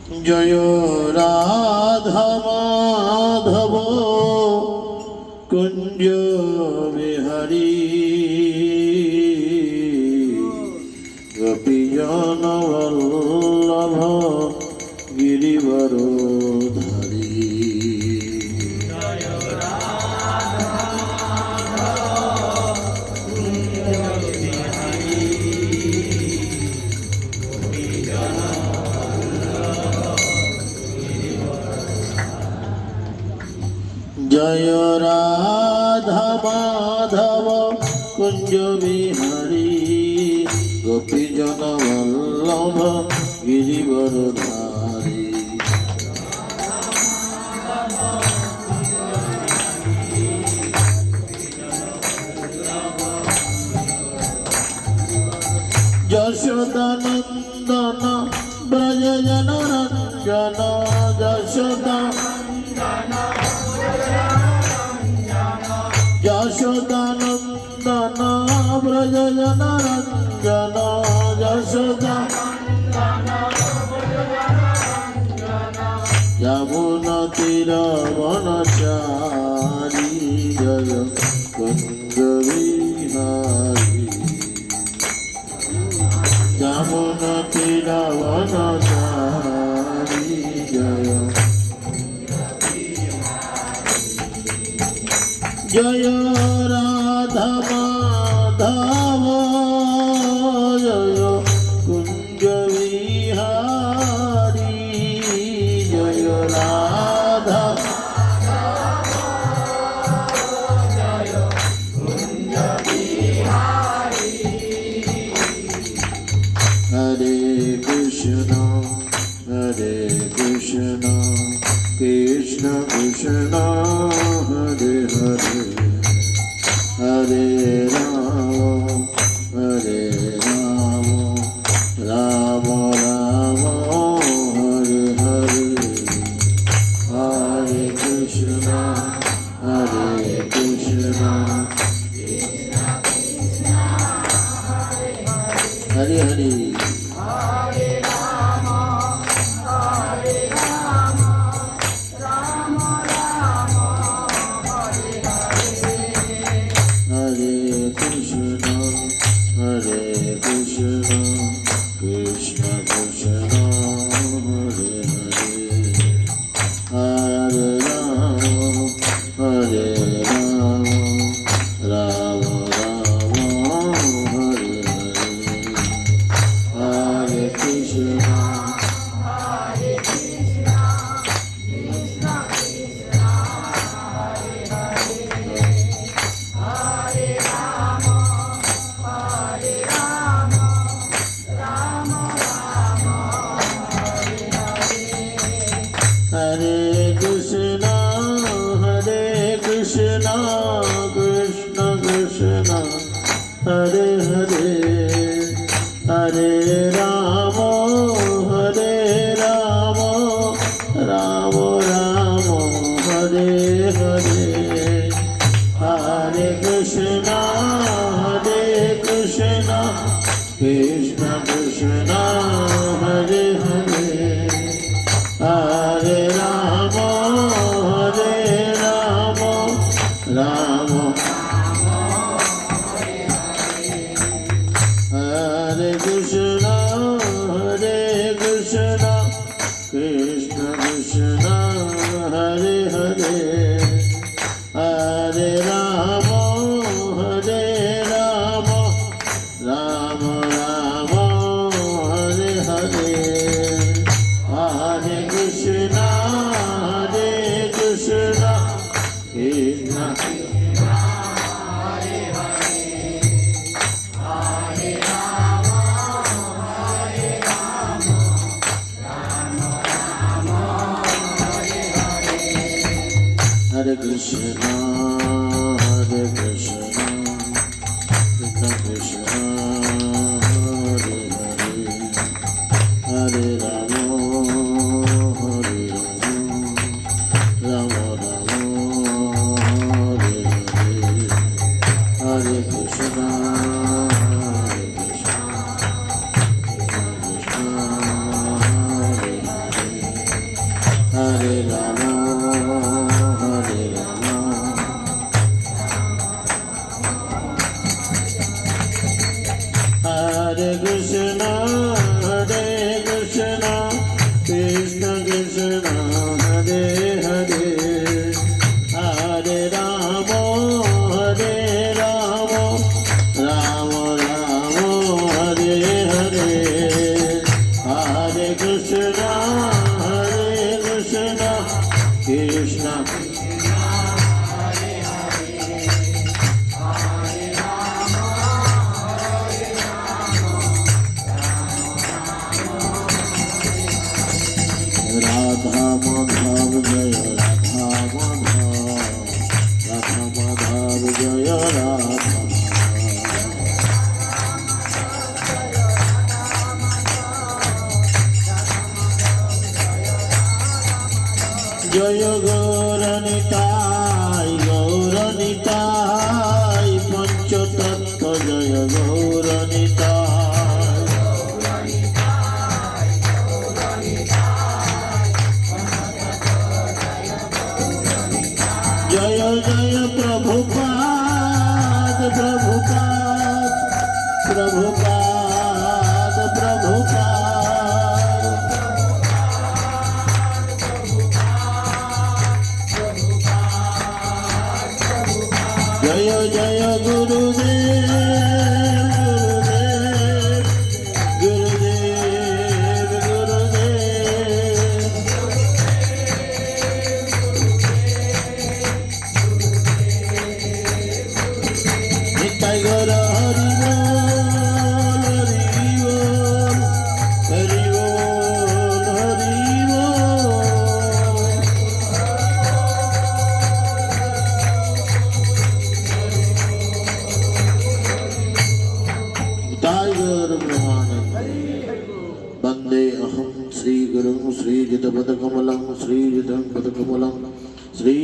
জয় রাধা মাধব কুঞ্জ বিহারী গোপীজন বল্লভ গিরিবরধারী। জয় রাধা মাধব কুঞ্জ বিহারী গোপীজন বল্লভ গিরিবরধারী। যশোদানন্দন ব্রজজন রঞ্জন যশোদা যশোদানন্দন ব্রজজন রঞ্জন যশোদা যমুনা তীর বনচারী জয় কুঞ্জ বিহারী। যমুনা তীর বনচারী জয় জয় রাধা মাধব জয় কুঞ্জ বিহারী। জয় রাধা জয় কুঞ্জ বিহারী। হরে কৃষ্ণ কৃষ্ণ কৃষ্ণ হরে হরে হরে রাম রাম রাম হরে হরে। হরে কৃষ্ণ হরে হরে। কৃষ্ণ কৃষ্ণ হরে হরে হরে রাম রাম রাম হরে হরে। হরে Krishna Hare Krishna Krishna Krishna Hare Hare Hare Rama Rama Rama Hare Hare. Hare Krishna Krishna Krishna Hare Hare. Hare Rama Rama Hare Krishna Krishna Krishna Hare Hare. Hare Rama Rama Rama Hare Hare. Hare Krishna Krishna Hare Hare. Hare Rama Rama Rama Hare Hare. Hare Krishna Krishna Krishna Hare Hare. Hare Rama Hare Rama Hare Rama Hare Krishna Krishna Krishna Hare Hare Hare Rama Rama Rama Hare Hare Hare Krishna Krishna Radha Madhav Jaya Radha Madhav Jaya Radha Jaya Gauranitai Panchatattva Jaya Gauranitai Jaya Jaya Prabhupada Jaya Jaya Gurudev Nitai Gaura Hari Bol Tiger Brahmanand Bande Aham Sri Guru Sri Jitapadakkamalam Sri Jitapadakkamalam Sri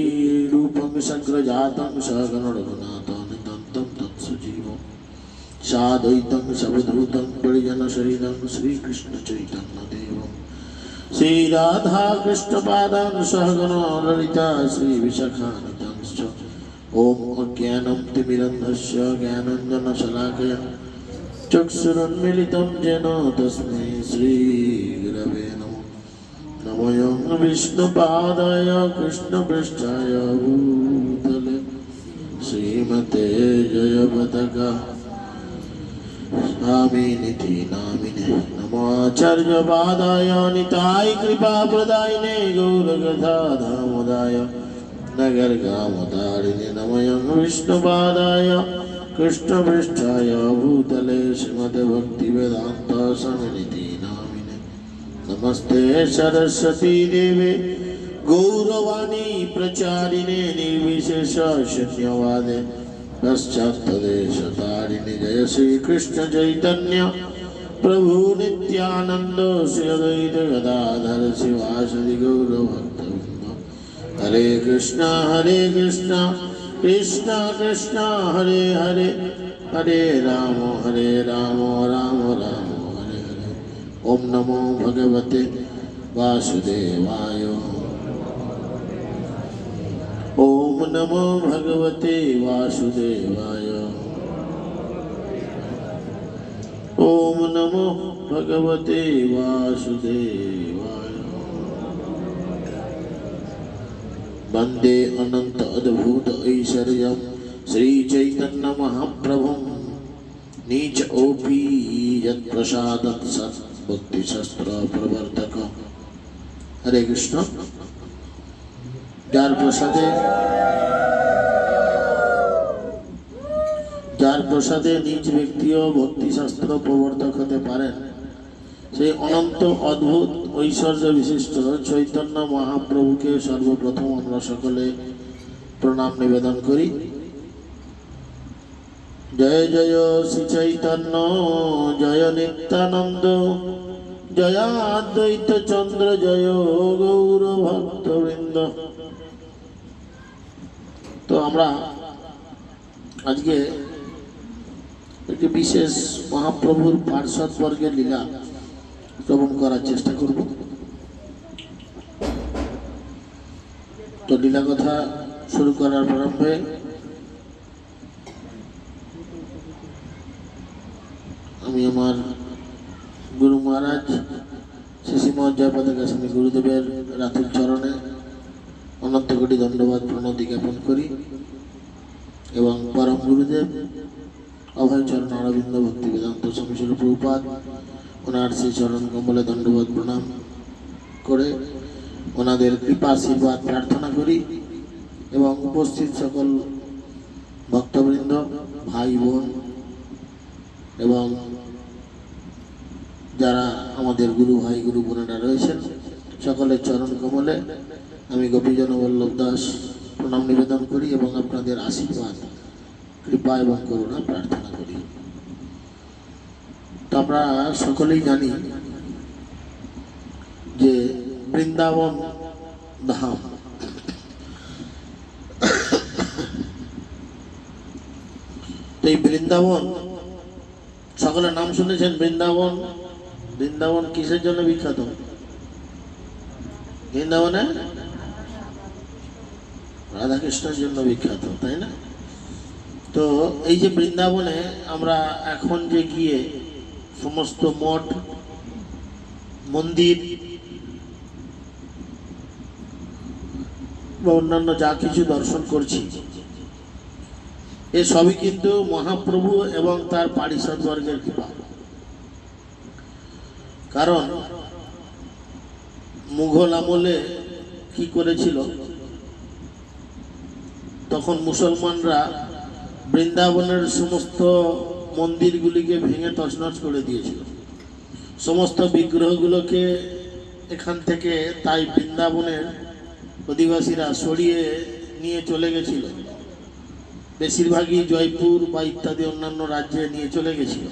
Rupam Sagrajatam Sagana Raghunatham Nitantam Tatsajivam Sadaitam Savadhutam Parijana Saridam Sri Krishna Chaitanya Devam Sri Radha Krishna Padam Sagana Lalita Sri Vishakhanitam Om Ajnanam Timirandhasya Jnananjana Shalakaya Chakshurunmilitam Jena Tasmai Sri Gurave Namo Namayam Vishnu Padaya Krishna Prishthaya Bhutale Srimate Jayapataka Swaminiti Namine Namacharya Padaya Nitai Kripa Pradayine Gauragatha Dhamodaya Nagar Gamodarini Namayam Vishnu Padaya Krishna Prishthaya Bhutale Srimate Bhakti Vedanta Swaminiti Namine Namaste Saraswati Deve Gauravani Pracharine Nirvishesha Shanyavade Paschatadesha Tarini Jaya Sri Krishna Chaitanya Prabhu Nityananda Sri Advaita Gadadhar Sivasadi Gaura Bhaktavinda Hare Krishna Krishna Krishna Hare Hare Hare Rama Rama Rama Hare Hare Om Namo Bhagavate Vasudevaya Om Namo Bhagavate Vasudevaya Om Namo Bhagavate Vasudevaya Bande Ananta Adbhuta Aishwaryam Sri Chaitanya Mahaprabhum Nicha Opi Yat Prasadat Sat Bhakti Shastra Pravartaka Hare Krishna যার প্রসাদে নিজ ব্যক্তিও ভক্তি শাস্ত্র প্রবর্তক হতে পারেন সেই অনন্ত অদ্ভুত ঐশ্বর্য বিশিষ্ট চৈতন্য মহাপ্রভুকে সর্বপ্রথম আমরা সকলে প্রণাম নিবেদন করি। জয় জয় শ্রী চৈতন্য জয় নিত্যানন্দ জয় অদ্বৈত চন্দ্র জয় গৌর ভক্তবৃন্দ। তো আমরা আজকে একটি বিশেষ মহাপ্রভুর পার্ষদ বর্গের লীলা শ্রবণ করার চেষ্টা করব। তো লীলা কথা শুরু করার প্রারম্ভে আমি আমার গুরু মহারাজ শ্রী শ্রীমৎ জয়পতাকা গোস্বামী গুরুদেবের রাতুল চরণে অনন্ত কোটি ধন্যবাদ প্রণতি জ্ঞাপন করি এবং পরম গুরুদেব অভয় চরণ অরবিন্দ ভক্তি বেদান্ত স্বামী শিল প্রভুপাদ ওনার সেই চরণ কমলে দণ্ডবোধ প্রণাম করে ওনাদের কৃপা আশীর্বাদ প্রার্থনা করি এবং উপস্থিত সকল ভক্তবৃন্দ ভাই বোন এবং যারা আমাদের গুরু ভাই গুরু বোনেরা রয়েছেন সকলের চরণ কমলে আমি গোপীজন বল্লভ দাস প্রণাম নিবেদন করি এবং আপনাদের আশীর্বাদ কৃপা এবং করুণা প্রার্থনা করি। তো আমরা সকলেই জানি যে বৃন্দাবন ধাম তো এই বৃন্দাবন সকলের নাম শুনেছেন। বৃন্দাবন বৃন্দাবন কিসের জন্য বিখ্যাত? বৃন্দাবনে রাধাকৃষ্ণের জন্য বিখ্যাত, তাই না? তো এই যে বৃন্দাবনে আমরা এখন যে গিয়ে সমস্ত মঠ মন্দির বা অন্যান্য যা কিছু দর্শন করছি এ সবই কিন্তু মহাপ্রভু এবং তার পারিষদ বর্গের কৃপা। কারণ মুঘল আমলে কি করেছিল, তখন মুসলমানরা বৃন্দাবনের সমস্ত মন্দিরগুলিকে ভেঙে তছনছ করে দিয়েছিল, সমস্ত বিগ্রহগুলোকে এখান থেকে তাই বৃন্দাবনের অধিবাসীরা সরিয়ে নিয়ে চলে গেছিল। বেশিরভাগই জয়পুর বা ইত্যাদি অন্যান্য রাজ্যে নিয়ে চলে গেছিল।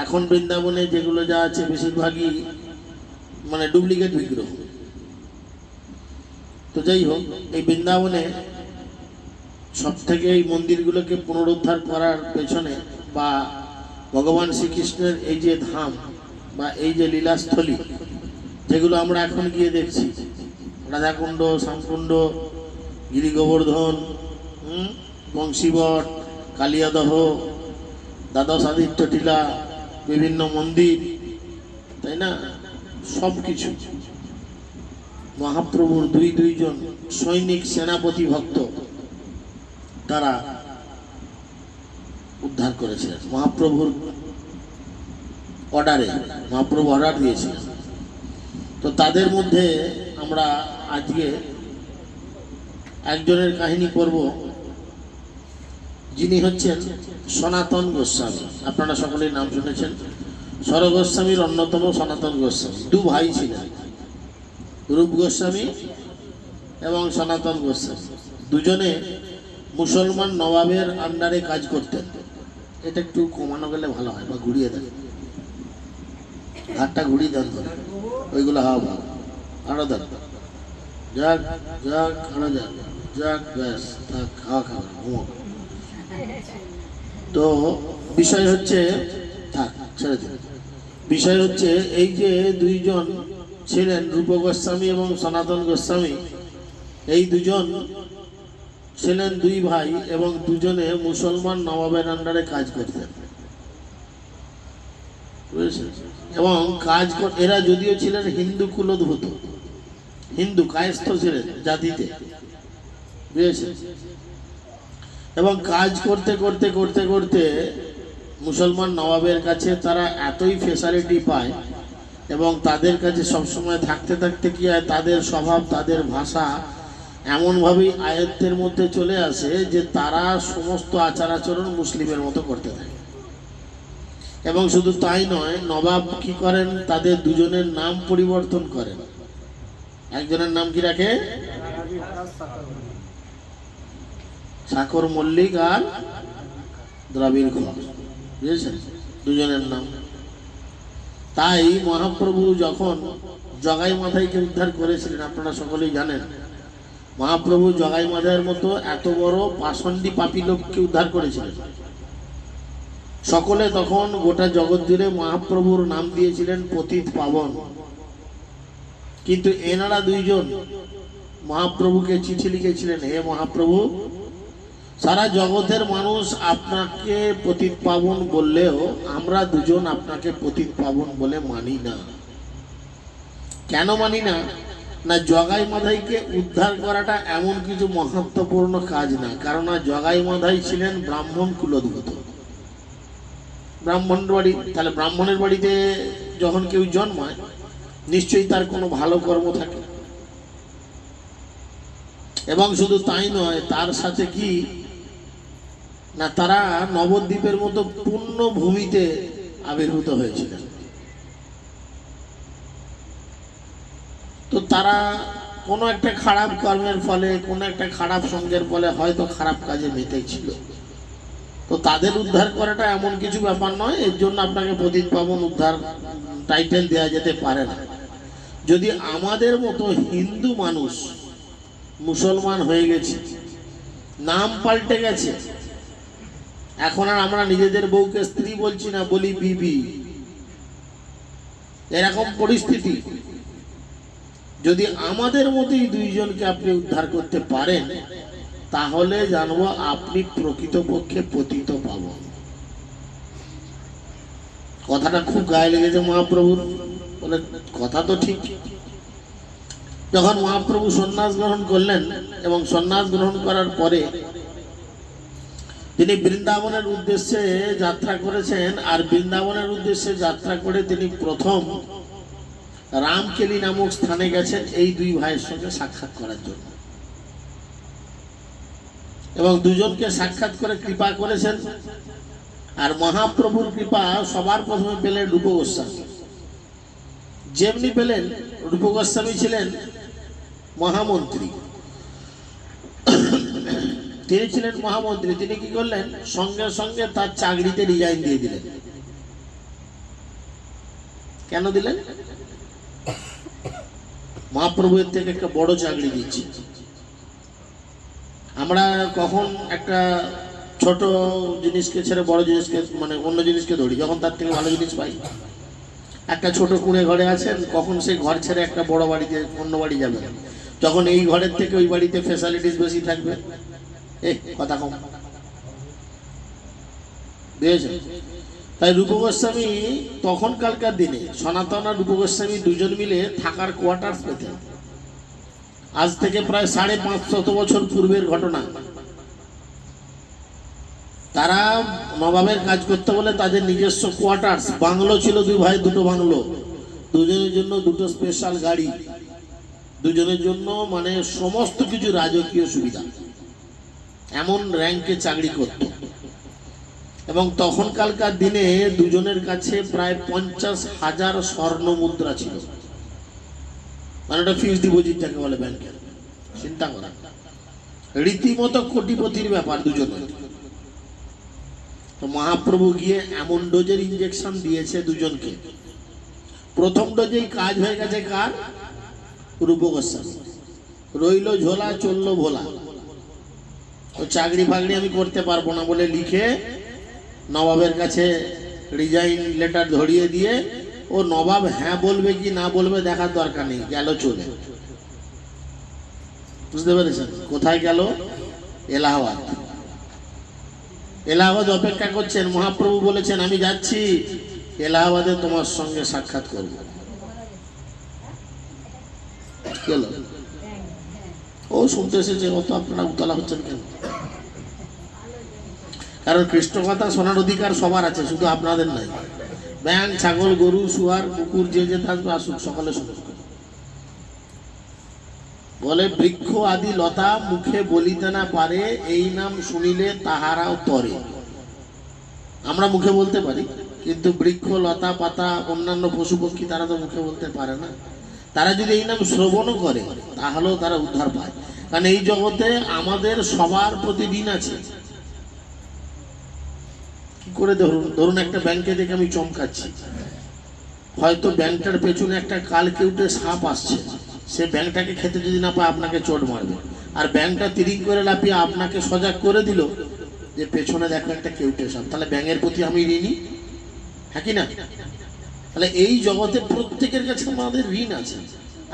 এখন বৃন্দাবনে যেগুলো যা আছে বেশিরভাগই মানে ডুপ্লিকেট বিগ্রহ। তো যাই হোক, এই বৃন্দাবনে সব থেকে এই মন্দিরগুলোকে পুনরুদ্ধার করার পেছনে বা ভগবান শ্রীকৃষ্ণের এই যে ধাম বা এই যে লীলাস্থলী যেগুলো আমরা এখন গিয়ে দেখছি, রাধাকুণ্ড, শ্যামকুণ্ড, গিরি গোবর্ধন, বংশীবট, কালিয়াদহ, দ্বাদশ আদিত্য টিলা, বিভিন্ন মন্দির, তাই না? সব কিছু মহাপ্রভুর দুইজন সৈনিক সেনাপতি ভক্ত তারা উদ্ধার করেছিলেন মহাপ্রভুর অর্ডারে। মহাপ্রভু অর্ডার দিয়েছিলেন। তো তাদের মধ্যে আমরা আজকে একজনের কাহিনী করব, যিনি হচ্ছেন সনাতন গোস্বামী। আপনারা সকলেই নাম শুনেছেন। স্বর গোস্বামীর অন্যতম সনাতন গোস্বামী। দু ভাই ছিলেন, রূপ গোস্বামী এবং সনাতন গোস্বামী। দুজনে মুসলমান নবাবের আন্ডারে কাজ করতেন। এটা একটু কমানো গেলে ভালো হয়, বা ঘুরিয়ে দেন, হাতটা ঘুরিয়ে দেন ধরে, ওইগুলো হাওয়া ভালো আরো দেন, যাক যাক আরো যাক যাক, ব্যাস থাক, খাওয়া খাওয়া ঘুমো। তো বিষয় হচ্ছে, থাক ছেড়ে দিন। বিষয় হচ্ছে এই যে দুইজন ছিলেন, রূপ গোস্বামী এবং সনাতন গোস্বামী, এই দুজন ছিলেন দুই ভাই এবং দুজনে মুসলমান নবাবের আন্ডারে কাজ করতেন, বুঝেছেন? এবং এরা যদিও ছিলেন হিন্দু কুলোদ্ভূত, হিন্দু কায়স্থ ছিলেন জাতিতে, বুঝেছেন? এবং কাজ করতে করতে করতে করতে মুসলমান নবাবের কাছে তারা এতই ফেসিলিটি পায় এবং তাদের কাছে সবসময় থাকতে থাকতে কি হয়, তাদের স্বভাব, তাদের ভাষা এমনভাবেই আয়ত্তের মধ্যে চলে আসে যে তারা সমস্ত আচার আচরণ মুসলিমের মতো করতে থাকে। এবং শুধু তাই নয়, নবাব কি করেন, তাদের দুজনের নাম পরিবর্তন করেন। একজনের নাম কি রাখে, সাকর মল্লিক আর দ্রাবিড় ঘোষ, বুঝেছেন? দুজনের নাম। তাই মহাপ্রভু যখন জগাই মাথাইকে উদ্ধার করেছিলেন, আপনারা সকলেই জানেন, মহাপ্রভু জগাই মাথাইয়ের মতো এত বড় পাষণ্ডী পাপী লোককে উদ্ধার করেছিলেন। সকলে তখন গোটা জগৎ জুড়ে মহাপ্রভুর নাম দিয়েছিলেন পতিত পাবন। কিন্তু এনারা দুইজন মহাপ্রভুকে চিঠি লিখেছিলেন, হে মহাপ্রভু, সারা জগতের মানুষ আপনাকে পতিত পাবন বললেও আমরা দুজন আপনাকে পতিত পাবন বলে মানি না। কেন মানি না? না, জগাই মাধাইকে উদ্ধার করাটা এমন কিছু মহত্বপূর্ণ কাজ না। কারণ জগাই মাধাই ছিলেন ব্রাহ্মণ কুলোদ্ভূত, ব্রাহ্মণ বাড়ি। তাহলে ব্রাহ্মণের বাড়িতে যখন কেউ জন্মায় নিশ্চয়ই তার কোনো ভালো কর্ম থাকে। এবং শুধু তাই নয়, তার সাথে কি না, তারা নবদ্বীপের মতো পূর্ণ ভূমিতে আবির্ভূত হয়েছিলেন। তো তারা কোনো একটা খারাপ কর্মের ফলে, কোনো একটা খারাপ সঙ্গের ফলে হয়তো খারাপ কাজে মেতেছিল। তো তাদের উদ্ধার করাটা এমন কিছু ব্যাপার নয়, এর জন্য আপনাকে পতিত পাবন উদ্ধার টাইটেল দেওয়া যেতে পারে না। যদি আমাদের মতো হিন্দু মানুষ মুসলমান হয়ে গেছে, নাম পাল্টে গেছে, এখন আর আমরা নিজেদের বউকে স্ত্রী বলছি না, বলি বিবি, এরকম পরিস্থিতি, যদি আমাদের মতোই দুইজনকে আপনি উদ্ধার করতে পারেন, তাহলে জানবো আপনি প্রকৃতপক্ষে পতিত পাবন। কথাটা খুব গায়ে লেগেছে মহাপ্রভুর। বলে কথা তো ঠিক। যখন মহাপ্রভু সন্ন্যাস গ্রহণ করলেন এবং সন্ন্যাস গ্রহণ করার পরে তিনি বৃন্দাবনের উদ্দেশ্যে যাত্রা করেছেন। আর বৃন্দাবনের উদ্দেশ্যে যাত্রা করে তিনি প্রথম রামকেলি নামক স্থানে গেছেন এই দুই ভাইয়ের সঙ্গে সাক্ষাৎ করার জন্য, এবং দুজনকে সাক্ষাৎ করে কৃপা করেছেন। আর মহাপ্রভুর কৃপা সবার প্রথমে পেলেন রূপ গোস্বামী। যেমনি পেলেন, রূপ গোস্বামী ছিলেন মহামন্ত্রী, তিনি ছিলেন মহামন্ত্রী। তিনি কি করলেন, সঙ্গে সঙ্গে তার চাকরিতে রিজাইন দিয়ে দিলেন। কেন দিলেন? মহাপ্রভু এর থেকে একটা বড় চাকরি দিচ্ছে। আমরা কখন একটা ছোট জিনিসকে ছেড়ে বড় জিনিসকে, মানে অন্য জিনিসকে ধরি যখন তার থেকে ভালো জিনিস পাই। একটা ছোট কুঁড়ে ঘরে আছেন, কখন সেই ঘর ছেড়ে একটা বড় বাড়িতে, অন্য বাড়ি যাবে, যখন এই ঘরের থেকে ওই বাড়িতে ফ্যাসিলিটিস বেশি থাকবে। কথা কম বুঝেছেন? তাই রূপ গোস্বামী তখনকালকার দিনে, সনাতন আর রূপ গোস্বামী দুজন মিলে থাকার কোয়ার্টার্স পেতেন। আজ থেকে প্রায় 550 বছর পূর্বের ঘটনা। তারা নবাবের কাজ করতে বলে তাদের নিজস্ব কোয়ার্টার্স, বাংলো ছিল, দুই ভাই দুটো বাংলো, দুজনের জন্য দুটো স্পেশাল গাড়ি, দুজনের জন্য মানে সমস্ত কিছু রাজকীয় সুবিধা। এমন র্যাঙ্কে চাকরি করত। এবং তখনকালকার দিনে দুজনের কাছে প্রায় 50,000 স্বর্ণ মুদ্রা ছিল। মানে ওটা ফিক্সড ডিপোজিট যাকে বলে ব্যাংকের। চিন্তা করা, রীতিমতো কোটিপতির ব্যাপার দুজনের। তো মহাপ্রভু গিয়ে এমন ডোজের ইঞ্জেকশন দিয়েছে দুজনকে। প্রথম ডোজেই কাজ হয়ে গেছে কার? রূপ গোস্বামী। রইল ঝোলা, চললো ভোলা। তো চাকরি ফাকরি আমি করতে পারবো না বলে লিখে নবাবের কাছে রিজাইন লেটার ধরিয়ে দিয়ে, ও নবাব হ্যাঁ বলবে কি না বলবে দেখার দরকার নেই, গেল চলে। বুঝতে পেরেছেন? কোথায় গেল? এলাহাবাদ। এলাহাবাদ অপেক্ষা করছেন। মহাপ্রভু বলেছেন, আমি যাচ্ছি এলাহাবাদে তোমার সঙ্গে সাক্ষাৎ করব। গেল, ও শুনতে এসেছে, অত আপনারা উতলা হচ্ছেন কেন? কারণ কৃষ্ণ কথা শোনার অধিকার সবার আছে, শুধু আপনাদের নাই। ব্যাং, ছাগল, গরু, শুয়ার, কুকুর যে যে থাকবে আসুক, সকালে শুনুন। বলে, বৃক্ষ আদি লতা মুখে বলিতে না পারে, এই নাম শুনিলে তাহারাও তরে। আমরা মুখে বলতে পারি, কিন্তু বৃক্ষ, লতা, পাতা, অন্যান্য পশু পক্ষী তারা তো মুখে বলতে পারে না। তারা যদি এই নাম শ্রবণও করে তাহলেও তারা উদ্ধার পায়। কারণ এই জগতে আমাদের সবার প্রতিদিন আছে। কি করে ধরুন একটা ব্যাংকে দেখে আমি চমকাচ্ছি, হয়তো ব্যাংকটার পেছনে একটা কালকেউটে সাপ আসছে, সে ব্যাংকটাকে খেতে যদি না পায় আপনাকে চোট মারবে। আর ব্যাংকটা তিরিং করে লাফিয়ে আপনাকে সজাগ করে দিল যে পেছনে দেখো একটা কেউটে সাপ, তাহলে ব্যাঙের প্রতি আমি ঋণী, হ্যাঁ কি না? তাহলে এই জগতে প্রত্যেকের কাছে আমাদের ঋণ আছে।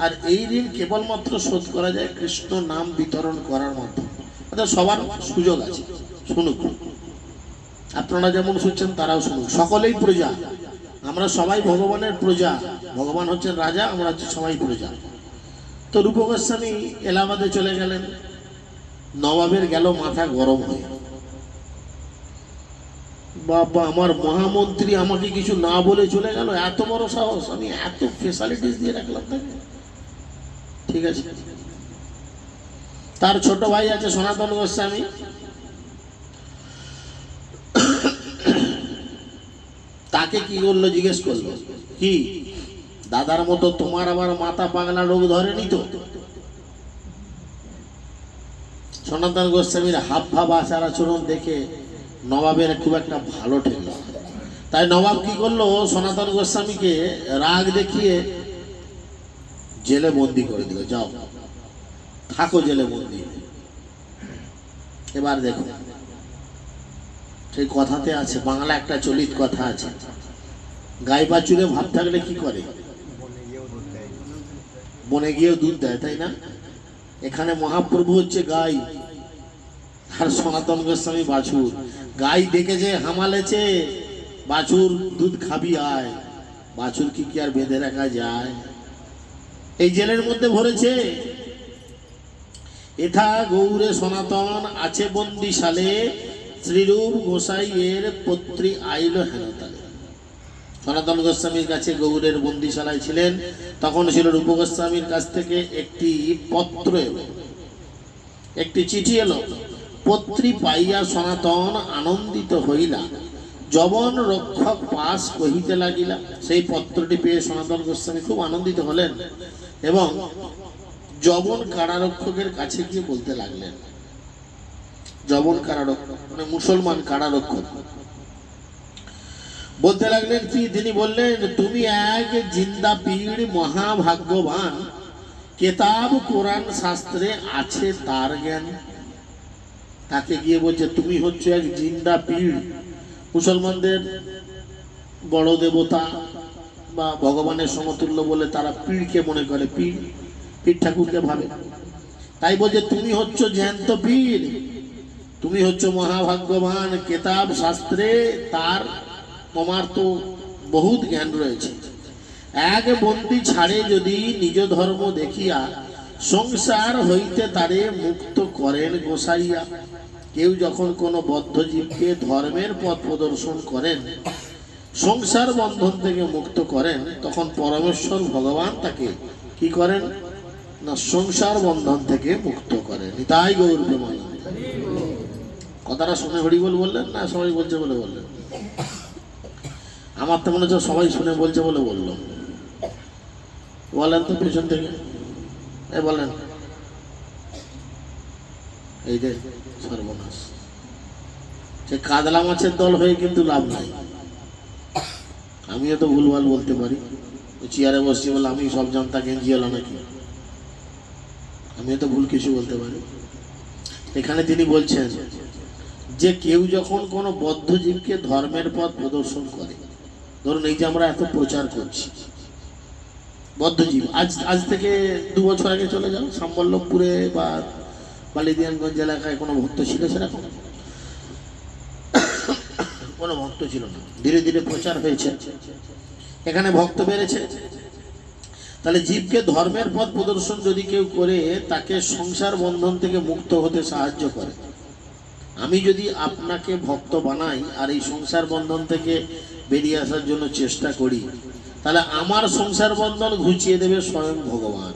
আর এই ঋণ কেবলমাত্র শোধ করা যায় কৃষ্ণ নাম বিতরণ করার মাধ্যমে। সবার সুযোগ আছে, শুনুক। আপনারা যেমন শুনছেন তারাও শুনুক। সকলেই প্রজা, আমরা সবাই ভগবানের প্রজা। ভগবান হচ্ছেন রাজা, আমরা হচ্ছে সবাই প্রজা। তো রূপ গোস্বামী এলাহাবাদে চলে গেলেন। নবাবের গেল মাথা গরম হয়ে, বাবা আমার মহামন্ত্রী আমাকে কিছু না বলে চলে গেল, এত বড় সাহস, আমি এত ফেসিলিটিস দিয়ে রাখলাম তাকে। ঠিক আছে, তার ছোট ভাই আছে সনাতন গোস্বামী, তাকে কি করলো জিজ্ঞেস করলো, কি দাদার মতো তোমার আবার মাথা পাগলা রোগ ধরেনি তো? সনাতন গোস্বামীর হাব ভাব আচার আচরণ দেখে নবাবের খুব একটা ভালো ঠেকল। তাই নবাব কি করলো, সনাতন গোস্বামীকে রাগ দেখিয়ে জেলে বন্দি করে দিল। যাও থাকো জেলে বন্দি। এবার দেখো, সেই কথাতে আছে, বাংলা একটা চলিত কথা আছে, গাই বাছুরে ভাব থাকলে কি করে? বনে গিয়েও দুধ দেয়, তাই না? এখানে মহাপ্রভু হচ্ছে গাই আর সনাতন গোস্বামী বাছুর। গাই দেখেছে হামালেছে, বাছুর দুধ খাবি আয়। বাছুর কি আর বেঁধে রাখা যায়? এই জেলের মধ্যে ভরেছে। এথা গৌরে সনাতন আছে বন্দিশালে, শ্রীরূপ গোসাইয়ের পত্রী আইল হেনতালে। সনাতন গোস্বামীর কাছে গৌরের বন্দিশালায় ছিলেন, তখন ছিল রূপ গোস্বামীর কাছ থেকে একটি পত্র এলো, একটি চিঠি এলো। পত্রী পাইয়া সনাতন আনন্দিত হইলা, যবন রক্ষক পাশ কহিতে লাগিলা। সেই পত্রটি পেয়ে সনাতন গোস্বামী খুব আনন্দিত হলেন এবং যবন কারারক্ষকের কাছে গিয়ে বলতে লাগলেন। যবন কারারক্ষক মানে মুসলমান কারারক্ষক বলতে লাগলেন কি? তিনি বললেন, তুমি এক জিন্দা পীর মহাভাগ্যবান, কেতাব কোরআন শাস্ত্রে আছে তার জ্ঞান। তাকে গিয়ে বলছে তুমি হচ্ছে এক জিন্দা পীর, মুসলমানদের বড় দেবতা বা ভগবানের সমতুল্য বলে তারা পীরকে মনে করে, পীর পীর ঠাকুরকে ভাবে। তাই বলছে তুমি হচ্ছ জ্যান্ত পীর, তুমি হচ্ছ মহাভাগ্যবান, কেতাব শাস্ত্রে তার তোমার তো বহুত জ্ঞান রয়েছে। এক বন্দী ছাড়ে যদি নিজ ধর্ম দেখিয়া, সংসার হইতে তারে মুক্ত করেন গোসাইয়া। কেউ যখন কোনো বদ্ধ জীবকে ধর্মের পথ প্রদর্শন করেন, সংসার বন্ধন থেকে মুক্ত করেন, তখন পরমেশ্বর ভগবান তাকে কি করেন না, সংসার বন্ধন থেকে মুক্ত করেন। তাই গৌর প্রেমানন্দ। কথাটা শুনে হরিবল বললেন না সবাই বলছে বলে বললেন? আমার তো মনে হচ্ছে সবাই শুনে বলছে বলে বললো। বলেন তো পেছন থেকে, বলেন। এই যে সর্বনাশ, সে কাদলা মাছের দল হয়ে কিন্তু লাভ নাই। আমিও তো ভুলভাল বলতে পারি, চেয়ারে বসছি বলে আমি সব জানতা গেঞ্জি এলো নাকি, আমিও তো ভুল কিছু বলতে পারি। এখানে তিনি বলছেন যে কেউ যখন কোনো বদ্ধ জীবকে ধর্মের পথ প্রদর্শন করে, ধরুন এই যে আমরা এত প্রচার করছি, বদ্ধজীব আজ থেকে 2 বছর আগে চলে যাও, সম্বল্লভপুরে বা বালিদিয়ানগঞ্জ এলাকায় কোনো ভক্ত ছিল? সেরকম কোনো ভক্ত ছিল না। ধীরে ধীরে প্রচার হয়েছে, এখানে ভক্ত বেড়েছে। তাহলে জীবকে ধর্মের পথ প্রদর্শন যদি কেউ করে, তাকে সংসার বন্ধন থেকে মুক্ত হতে সাহায্য করে। আমি যদি আপনাকে ভক্ত বানাই আর এই সংসার বন্ধন থেকে বেরিয়ে আসার জন্য চেষ্টা করি, তাহলে আমার সংসার বন্ধন ঘুচিয়ে দেবে স্বয়ং ভগবান।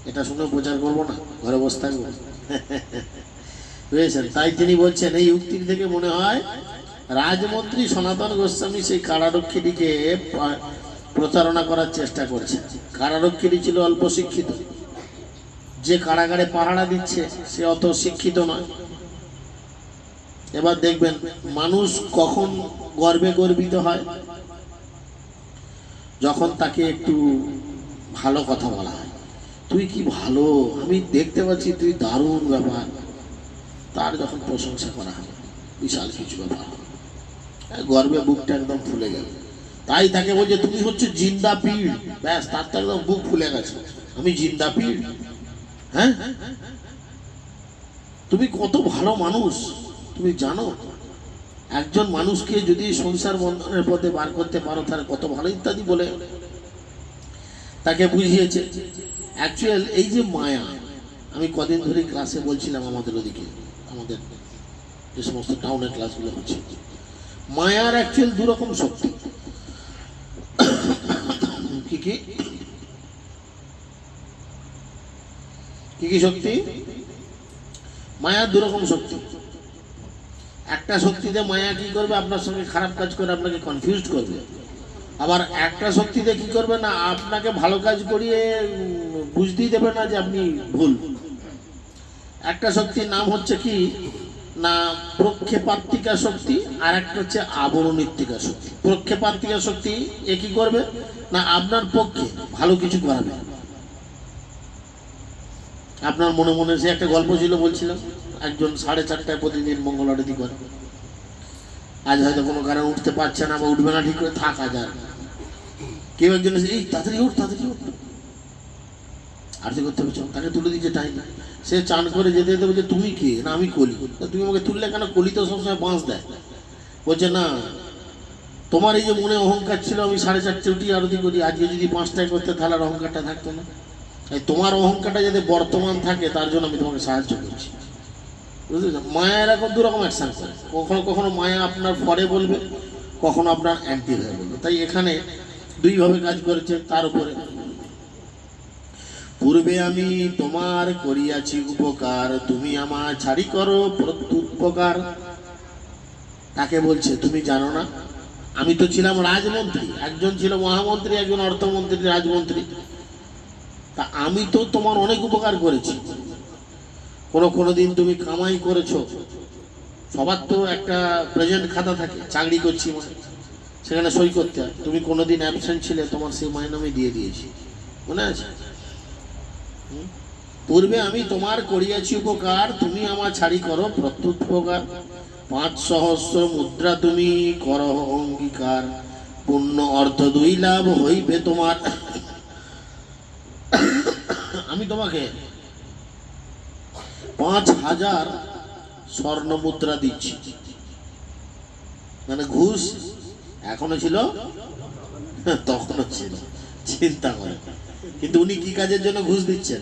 এটা শুনে প্রচার করবো না, ঘরে বসে থাকবো? বুঝেছেন? তাই তিনি বলছেন, এই উক্তি থেকে মনে হয় রাজমন্ত্রী সনাতন গোস্বামী সেই কারারক্ষীটিকে প্রতারণা করার চেষ্টা করছে। কারারক্ষীটি ছিল অল্প শিক্ষিত, যে কারাগারে পাহারা দিচ্ছে সে অত শিক্ষিত নয়। এবার দেখবেন মানুষ কখন গর্বে গর্বিত হয়, যখন তাকে একটু ভালো কথা বলা হয়। তুই কি ভালো, আমি দেখতে পাচ্ছি তুই দারুণ ব্যাপার, তার যখন প্রশংসা করা হয় বিশাল কিছু ব্যাপার, গর্বে বুকটা একদম ফুলে গেল। তাই তাকে বলছে তুমি হচ্ছে জিন্দা পীর। ব্যাস, তার তো একদম বুক ফুলে গেছে, আমি জিন্দা পীর? হ্যাঁ, তুমি কত ভালো মানুষ, তুমি জানো একজন মানুষকে যদি সংসার বন্ধনের পথে বার করতে পারো তাহলে কত ভালো, ইত্যাদি বলে তাকে বুঝিয়েছে। অ্যাকচুয়াল এই যে মায়া, আমি কদিন ধরে ক্লাসে বলছিলাম আমাদের ওদিকে, আমাদের যে সমস্ত টাউনের ক্লাসগুলো হচ্ছে, মায়ার অ্যাকচুয়াল দুরকম শক্তি। কি কি কি কি শক্তি? মায়ার দুরকম শক্তি। একটা শক্তিতে মায়া কি করবে, আপনার সঙ্গে খারাপ কাজ করে আপনাকে কনফিউজ করবে। আবার একটা শক্তিতে কি করবে না, আপনাকে ভালো কাজ করিয়ে বুঝতেই দেবে না যে আপনি ভুল। একটা শক্তির নাম হচ্ছে কি না প্রক্ষেপাত্তিকা শক্তি, আর একটা হচ্ছে আবরণিত্তিকা শক্তি। প্রক্ষেপাত্তিকা শক্তি এ কি করবে না আপনার পক্ষে ভালো কিছু করাবে। আপনার মনে মনে সে একটা গল্প ছিল, বলছিলাম একজন 4:30টায় প্রতিদিন মঙ্গল আরতি করে। আজ হয়তো কোনো কারণে উঠতে পারছে না বা উঠবে না, ঠিক করে থাক আজ আর। কেউ একজন এই তাড়াতাড়ি উঠ, তাড়াতাড়ি উঠ, আরতি করতে হবে, তাকে তুলে দিচ্ছে টাইম। সে চান করে যেতে যেতে বলছে তুমি কে? না আমি কলি। তুমি আমাকে তুললে কেন? কলি তো সবসময় বাঁশ দেয়। বলছে না, তোমার এই যে মনে অহংকার ছিল আমি 4:30 উঠি আরতি করি, আজকে যদি 5টায় করতে তাহলে আর অহংকারটা থাকতো না। তাই তোমার অহংকারটা যাতে বর্তমান থাকে তার জন্য আমি তোমাকে সাহায্য করছি। বুঝলি? মায়া এরকম দুরকম অ্যাকশন করে, কখনো কখনো মায়া আপনার ফরে বলবে, কখনো আপনার অ্যান্টি হয়ে বলবে। তাই এখানে দুইভাবে কাজ করেছে। তার উপরে পূর্বে আমি তোমার করিয়াছি উপকার, তুমি আমার ছাড়ি করো প্রত্যুপকার। তাকে বলছে তুমি জানো না আমি তো ছিলাম রাজমন্ত্রী, একজন ছিল মহামন্ত্রী, একজন অর্থমন্ত্রী, রাজমন্ত্রী। তা আমি তো তোমার অনেক উপকার করেছি। কোনো দিন তুমি কামাই করেছো, সবার তো একটা প্রেজেন্ট খাতা থাকে, চাকরি করছি মানে সেখানে সই করতে হয়। তুমি কোনোদিন অ্যাবসেন্ট ছিলে, তোমার সেই মাইনে আমি দিয়ে দিয়েছি, মনে আছে? পূর্বে আমি তোমার করিয়াছি উপকার, তুমি আমার ছাড়ি করো প্রত্যুপকার। 5 সহস্র মুদ্রা তুমি করো অঙ্গীকার, পুণ্য অর্থ 2 লাভ হইবে তোমার। আমি তোমাকে 5000 স্বর্ণ মুদ্রা দিচ্ছি। মানে ঘুষ এখনো ছিল, তখনও ছিল, চিন্তা করে। কিন্তু উনি কি কাজের জন্য ঘুষ দিচ্ছেন?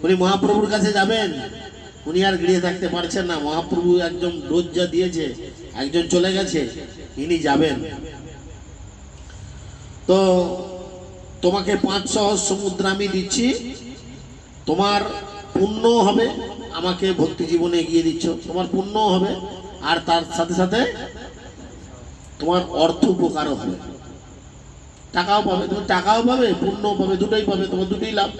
উনি মহাপ্রভুর কাছে যাবেন, উনি আর গৃহে থাকতে পারছেন না। মহাপ্রভু একজন রোজ যা দিয়েছে, একজন চলে গেছে, ইনি যাবেন। তো তোমাকে 5 সহস্র মুদ্রা আমি দিচ্ছি, তোমার পুণ্য হবে, আমাকে ভক্তি জীবনে এগিয়ে দিচ্ছ, তোমার পুণ্য হবে, আর তার সাথে সাথে তোমার অর্থ উপকারও হবে, টাকাও পাবে। তুমি টাকাও পাবে, পুণ্যও পাবে, দুটোই পাবে, তোমার দুটোই লাভ।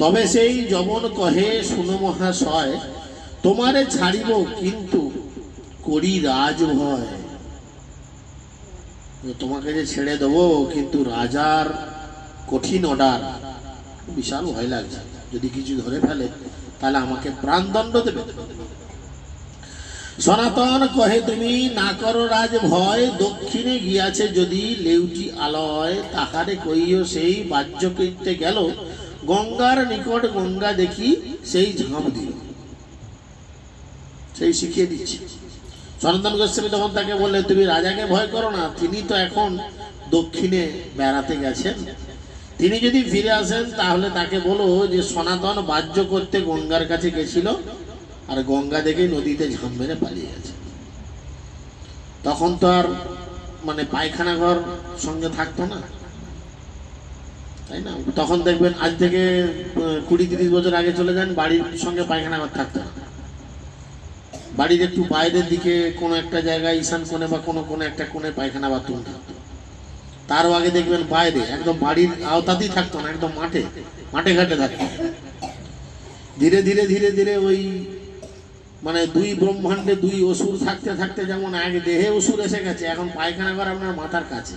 তবে সেই যবন কহে শুনো মহাশয়, তোমারে ছাড়িব কিন্তু করি রাজ ভয়। তোমাকে যে ছেড়ে দেবো কিন্তু রাজার কঠিন অর্ডার, বিশাল ভয় লাগছে, যদি কিছু ধরে ফেলে তাহলে আমাকে প্রাণদণ্ড দেবে। সনাতন কহে তুমি না করো রাজ ভয়, দক্ষিণে গিয়াছে যদি লেউটি আলয়, তাহারে কইও সেই বাহ্যকৃত্যে গেল, গঙ্গার নিকট গঙ্গা দেখি সেই ঝাঁপ দিল। সেই শিখিয়ে দিচ্ছে। সনাতন গোস্বামী তখন তাকে বললে তুমি রাজাকে ভয় করো না, তিনি তো এখন দক্ষিণে বেড়াতে গেছেন, তিনি যদি ফিরে আসেন তাহলে তাকে বলো যে সনাতন বাহ্য করতে গঙ্গার কাছে গেছিল, আর গঙ্গা দেখে নদীতে ঝাঁপ মেরে পালিয়ে গেছে। তখন তো আর মানে পায়খানা ঘর সঙ্গে থাকতো না, তাই না? তখন দেখবেন আজ থেকে 20-30 বছর আগে চলে যান, বাড়ির সঙ্গে পায়খানা ঘর থাকতো না। বাড়ির একটু বাইরের দিকে কোনো একটা জায়গায় ঈশান কোণে বা কোনো একটা কোণে পায়খানা বাথরুম থাকতো। তারও আগে দেখবেন বাইরে একদম বাড়ির আওতাতেই থাকতো না, একদম মাঠে ঘাটে থাকতো। ধীরে ধীরে ধীরে ধীরে ওই মানে 2 ব্রহ্মাণ্ডে 2 অসুর থাকতে থাকতে যেমন আগে দেহে অসুর এসে গেছে, এখন পায়খানা ঘর আপনার মাথার কাছে।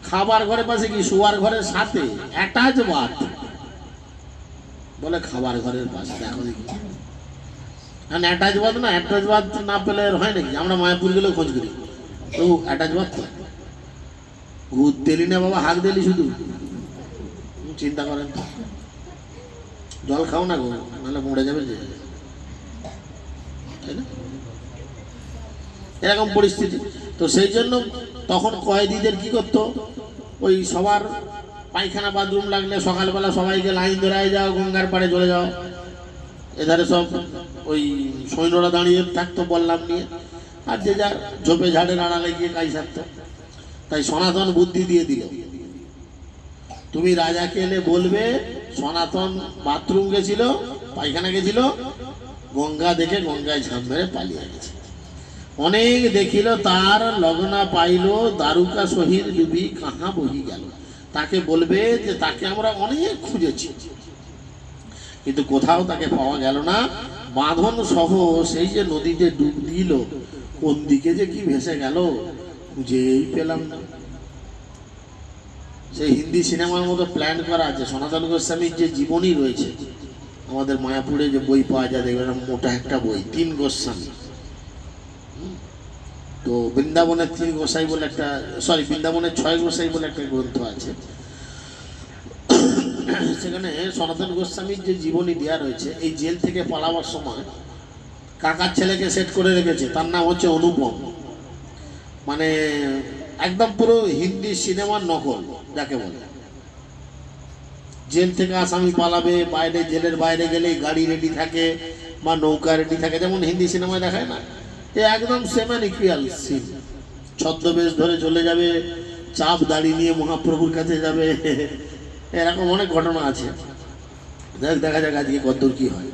খাবার ঘরের পাশে কি, শোয়ার ঘরের সাথে অ্যাটাচ বাথ বলে, খাবার ঘরের পাশে। দেখো দেখি আর অ্যাটাচবাদ না, অ্যাটাচবাদ না পেলে হয় নাকি? আমরা মায়াপুর গেলেও খোঁজ করি, তো অ্যাটাচবাদ তো তেলি না বাবা, হাঁক দিলি শুধু, চিন্তা করেন তো। জল খাও না গো, নাহলে মরে যাবে যে, তাই না? এরকম পরিস্থিতি। তো সেই জন্য তখন কয়েদিদের কি করতো, ওই সবার পায়খানা বাথরুম লাগলে সকালবেলা সবাইকে লাইন ধরে যাও, গঙ্গার পাড়ে চলে যাও। এধারে সব ওই সৈন্যরা দাঁড়িয়ে থাকতো বললাম নিয়ে, আর যে যার ঝোপে ঝাড়ের আড়ালে গিয়ে কাজ থাকতো। তাই সনাতন বুদ্ধি দিয়ে দিল, তুমি রাজাকে এলে বলবে সনাতন বাথরুম গেছিল, পায়খানা গেছিল, গঙ্গা দেখে গঙ্গায় ঝাঁপ মেরে পালিয়ে গেছে। অনেক দেখিল তার লগ্না পাইল, দারুকা শহীদ ডুবি কাহা বহি গেল। তাকে বলবে যে তাকে আমরা অনেক খুঁজেছি, কিন্তু কোথাও তাকে পাওয়া গেল না। বাঁধন সহ সেই যে নদীতে ডুব দিল, কোন দিকে যে কি ভেসে গেল খুঁজেই পেলাম না। সেই হিন্দি সিনেমার মতো প্ল্যান করা আছে। সনাতন গোস্বামীর যে জীবনী রয়েছে, আমাদের মায়াপুরে যে বই পাওয়া যায় দেখবেন, মোটা একটা বই, 3 গোস্বামী। তো বৃন্দাবনের 3 গোসাই বলে একটা, সরি বৃন্দাবনের 6 গোসাই বলে একটা গ্রন্থ আছে। সেখানে সনাতন গোস্বামীর যে জীবনী দেওয়া রয়েছে, এই জেল থেকে পালাবার সময় কাকার ছেলেকে সেট করে রেখেছে, তার নাম হচ্ছে অনুপম। মানে একদম পুরো হিন্দি সিনেমার নকল যাকে বলে। জেল থেকে আসামি পালাবে, বাইরে জেলের বাইরে গেলে গাড়ি রেডি থাকে বা নৌকা রেডি থাকে, যেমন হিন্দি সিনেমায় দেখায় না, একদম সেম অ্যান্ড ইকুয়াল সিন। ছদ্মবেশ ধরে চলে যাবে, চাপ দাড়ি নিয়ে মহাপ্রভুর কাছে যাবে, এরকম অনেক ঘটনা আছে। দেখা যাক আজকে কদ্দূর কি হয়।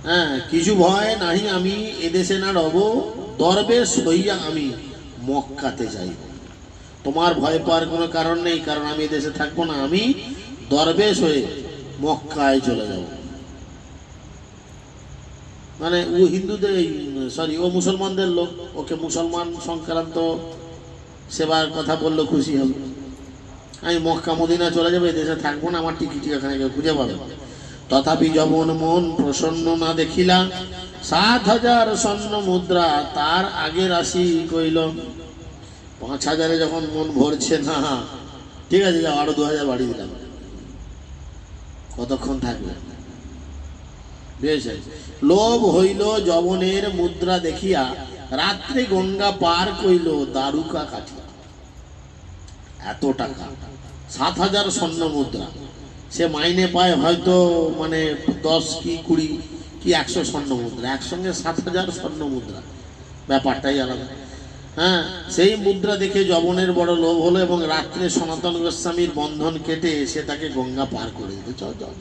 হ্যাঁ, কিছু ভয় নাহি আমি এদেশে না রব, দরবেশ হইয়া আমি মক্কাতে যাইব। তোমার ভয় পাওয়ার কোনো কারণ নেই, কারণ আমি এদেশে থাকবো না, আমি দরবেশ হয়ে মক্কায় চলে যাব। মানে ও হিন্দুদের, সরি ও মুসলমানদের লোক, ওকে মুসলমান সংক্রান্ত সেবার কথা বললো খুশি হবে। আমি মক্কা মদিনা চলে যাবো, এদেশে থাকবো না, আমার টিকিটি এখানে কেউ খুঁজে পাবে। তথাপি যবন মন প্রসন্ন না দেখিলা, 7,000 স্বর্ণ মুদ্রা তার আগে রাশি কইল। 5,000-এ যখন মন ভরছে না, ঠিক আছে যাও, আরো 2,000 বাড়ি দিলাম, কতক্ষণ থাকবে? বেশ, লোভ হইল যবনের মুদ্রা দেখিয়া, রাত্রে গঙ্গা পার কইল দারুকা কাঠিয়া। এত টাকা, 7,000 স্বর্ণ মুদ্রা, সে মাইনে পায় হয়তো মানে 10 কি 20 কি 100 স্বর্ণ মুদ্রা, একসঙ্গে 7,000 স্বর্ণ মুদ্রা, ব্যাপারটাই আলাদা। হ্যাঁ, সেই মুদ্রা দেখে যবনের বড় লোভ হলো এবং রাত্রে সনাতন গোস্বামীর বন্ধন কেটে সে তাকে গঙ্গা পার করে দিতে চল।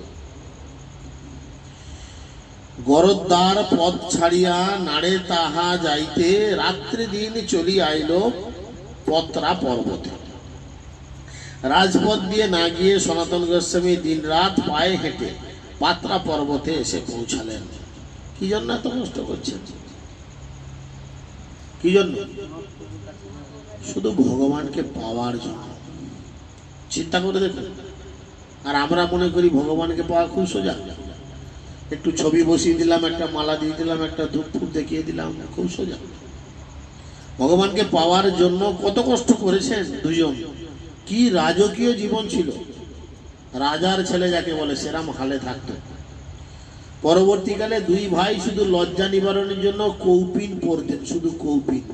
গরদ্বার পথ ছাড়িয়া নাড়ে তাহা যাইতে, রাত্রি দিন চলি আইল পত্রা পর্বতে। রাজপথ দিয়ে না গিয়ে সনাতন গোস্বামী দিন রাত পায়ে হেঁটে পাত্রা পর্বতে এসে পৌঁছালেন। কি জন্য এত কষ্ট করছেন? কি জন্য? শুধু ভগবানকে পাওয়ার জন্য। চিন্তা করে দেখুন। আর আমরা মনে করি ভগবানকে পাওয়া খুব সোজা, একটু ছবি বসিয়ে দিলাম, একটা মালা দিয়ে দিলাম, একটা ধূপ ফুপ দেখিয়ে দিলাম, খুব সোজা। ভগবানকে পাওয়ার জন্য কত কষ্ট করেছেন দুজন, কি রাজকীয় জীবন ছিল। রাজার ছেলে যাকে বলে সেরাম হালে থাকতো। পরবর্তীকালে 2 ভাই শুধু লজ্জা নিবারণের জন্য কৌপিন পরতেন, শুধু কৌপিন,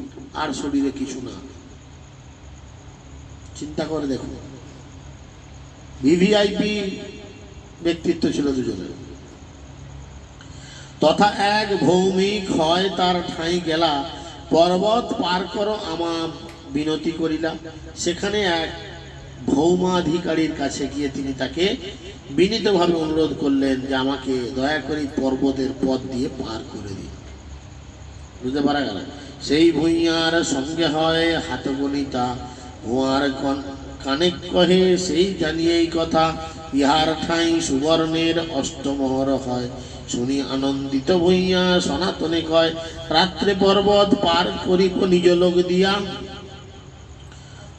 আর শরীরে কিছু না। চিন্তা করে দেখুন, ভিভিআইপি ব্যক্তিত্ব ছিল দুজনের। তথা এক ভৌমিক হয় তার ঠাঁই গেলা, পর্বত পার করো আমা বিনতি করিলাম। সেখানে এক ভৌমাধিকারীর কাছে গিয়ে তিনি তাকে বিনীতভাবে অনুরোধ করলেন যে আমাকে দয়া করে পর্বতের পথ দিয়ে পার করে দিন। বুঝতে পারা গেল? সেই ভূঁইয়ার সঙ্গে হয় হাত গণিতা, ভুয়ার কানে কহে সেই জানিয়েই কথা, ইহার ঠাঁই সুবর্ণের অষ্টমহর হয়। শুনি আনন্দিত ভূঁইয়া সনাতনে কয়, রাত্রে পর্বত পার করিব নিজ লোক দিয়া,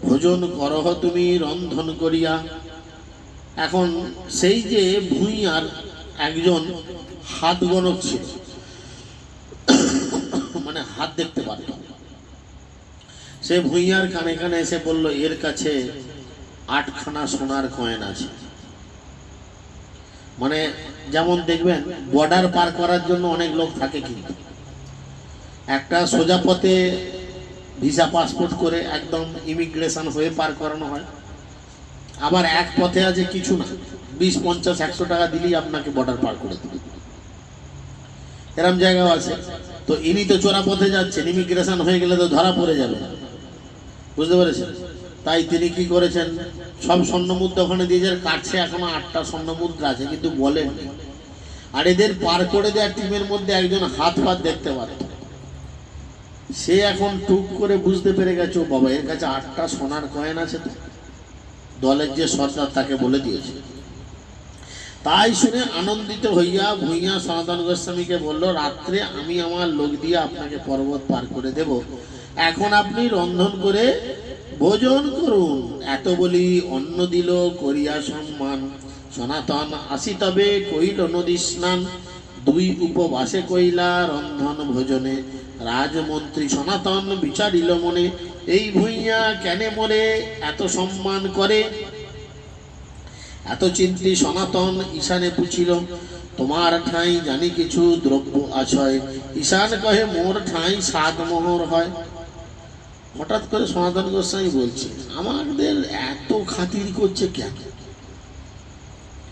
ভোজন করহ তুমি রন্ধন করিয়া। এখন সেই যে ভূঁইয়ার একজন হাত গণক ছিল, হাত দেখতে পারত। সে ভূঁইয়ার কানে কানে এসে বলল, এর কাছে 8খানা সোনার কয়েন আছে। মানে যেমন দেখবেন বর্ডার পার করার জন্য অনেক লোক থাকে, কিন্তু একটা সোজা পথে ভিসা পাসপোর্ট করে একদম ইমিগ্রেশন হয়ে পার করানো হয়। আবার এক পথে আছে কিছু না, 20, 50, 100 টাকা দিলেই আপনাকে বর্ডার পার করে দেবে, এরম জায়গাও আছে। তো ইনি তো চোরা পথে যাচ্ছেন, ইমিগ্রেশন হয়ে গেলে তো ধরা পড়ে যাবে, বুঝতে পেরেছেন? তাই তিনি কি করেছেন, সব স্বর্ণমুদ্রা ওখানে দিয়ে যার কাটছে, এখনো 8টা স্বর্ণমুদ্রা আছে, কিন্তু বলেননি। আর এদের পার করে দেওয়ার টিমের মধ্যে একজন হাত ফাত দেখতে পারে, সে এখন টুক করে বুঝতে পেরে গেছে, ও বাবা, এর কাছে 8টা সোনার কয়েন আছে। তো দলের যে সর্দার তাকে বলে দিয়েছে। তাই শুনে আনন্দিত হইয়া ভূঁইয়া সনাতন গোস্বামীকে বলল, রাত্রে আমি আমার লোক দিয়ে আপনাকে পর্বত পার করে দেব, এখন আপনি রন্ধন করে ভোজন করুন। এত বলি অন্ন দিল করিয়া সম্মান, সনাতন আসি তবে কইল নদী স্নান, 2 উপবাসে কইলা রন্ধন ভোজনে, রাজমন্ত্রী সনাতন বিচারিল মনে, এই ভূঁইয়া কেনে মরে এত সম্মান করে। এত চিন্তি সনাতন ঈশানে পুছিল, তোমার ঠাঁই জানি কিছু দ্রব্য আছয়, ঈশান কহে মোর ঠাঁই 7 মোহর হয়। হঠাৎ করে সনাতন গোস্বামী বলছে, আমাদের এত খাতির করছে কেন?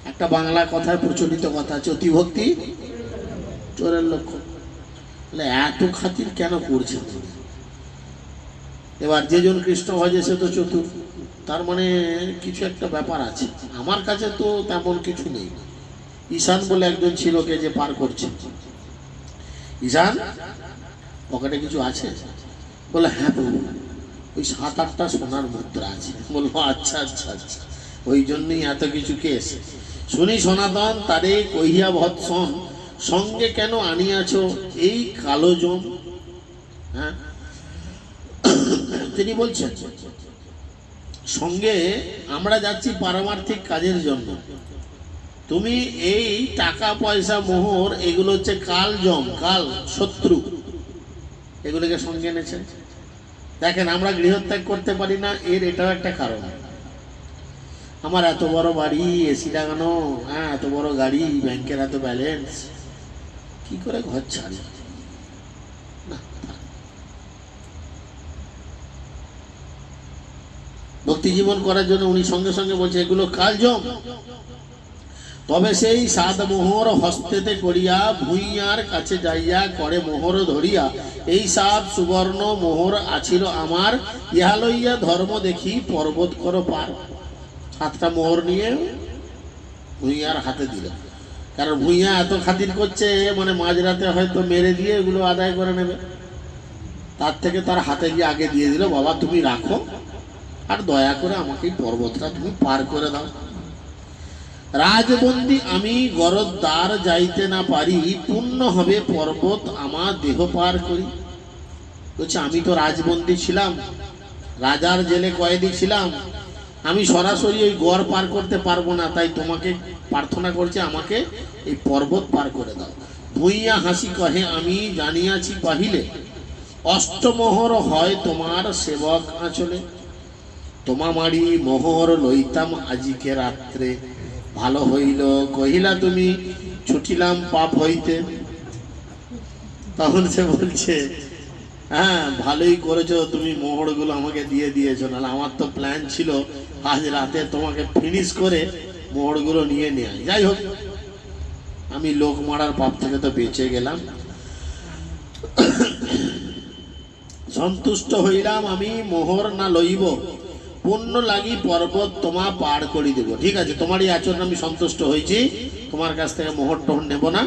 একটা বাংলা কথায় প্রচলিত কথা আছে, অতিভক্তি চোরের লক্ষণ। এত খাতির কেন করছে? এবার যেজন কৃষ্ণ ভজে সে তো চতুর, তার মানে কিছু একটা ব্যাপার আছে। আমার কাছে তো তেমন কিছু নেই। ঈশান বলে একজন ছিল, কে যে পার করছে, ঈশান পকেটে কিছু আছে? বলে, হ্যাঁ প্রভু, ওই 7-8টা সোনার মুদ্রা আছে। বলবো, আচ্ছা আচ্ছা আচ্ছা, ওই জন্যই এত কিছু কেস। শুনি সনাতন তারে কহিয়া ভৎসন, সঙ্গে কেন আনিয়াছ এই কালো জম? হ্যাঁ, তিনি বলছেন, সঙ্গে আমরা যাচ্ছি পারমার্থিক কাজের জন্য, তুমি এই টাকা পয়সা মোহর এগুলো হচ্ছে কাল জম, কাল শত্রু, এগুলোকে সঙ্গে এনেছেন। দেখেন, আমরা গৃহত্যাগ করতে পারি না, এর এটাও একটা কারণ। আমার এত বড় বাড়ি, এসি লাগানো, হ্যাঁ, এত বড় গাড়ি, ব্যাংকের এত ব্যালেন্স, কি করে ঘর ছাড়ি না? ভক্তি জীবন করার জন্য উনি সঙ্গে সঙ্গে বলছে, এগুলো কালজম। তবে সেই 7 মোহর হস্তেতে করিয়া ভূঁইয়ার কাছে যাইয়া করে মোহর ধরিয়া, এই 7 সুবর্ণ মোহর আছিল আমার, ইহা লইয়া ধর্ম দেখি পর্বত কর পার। 7টা মোহর নিয়ে ভূঁইয়ার হাতে দিল। কারণ ভূঁইয়া এত খাতির করছে, মানে মাঝরাতে হয়তো মেরে দিয়ে এগুলো আদায় করে নেবে, তার থেকে তার হাতে গিয়ে আগে দিয়ে দিল, বাবা তুমি রাখো, আর দয়া করে আমাকে এই পর্বতটা তুমি পার করে দাও। রাজবন্দী আমি গরদ্দার যাইতে না পারি, পূর্ণ হবে পর্বত আমার দেহ পার করি। বলছে, আমি তো রাজবন্দী ছিলাম, রাজার জেলে কয়েদি ছিলাম, আমি সরাসরি ওই গড় পার করতে পারবো না, তাই তোমাকে প্রার্থনা করছে আমাকে এই পর্বত পার করে দাও। ভূঁইয়া হাসি কহে, আমি জানিয়াছি পাহিলে, অষ্টমোহর হয় তোমার সেবক আঁচলে, তোমা মারি মোহর লইতাম আজিকে রাত্রে, ভালো হইল কহিলা তুমি ছুটিলাম পাপ হইতে। তখন সে বলছে, হ্যাঁ ভালোই করেছো, তুমি মোহরগুলো আমাকে দিয়ে দিয়েছো, নাহলে আমার তো প্ল্যান ছিল আজ রাতে তোমাকে ফিনিশ করে মোহরগুলো নিয়ে নেয়। যাই হোক, আমি লোক মারার পাপ থেকে তো বেঁচে গেলাম, সন্তুষ্ট হইলাম, আমি মোহর না লইব, পুণ্য লাগি পর্বত তোমা পার করি দেব। ঠিক আছে, তোমার এই আচরণ আমি সন্তুষ্ট হয়েছি, তোমার কাছ থেকে মোহর টোহর নেব না,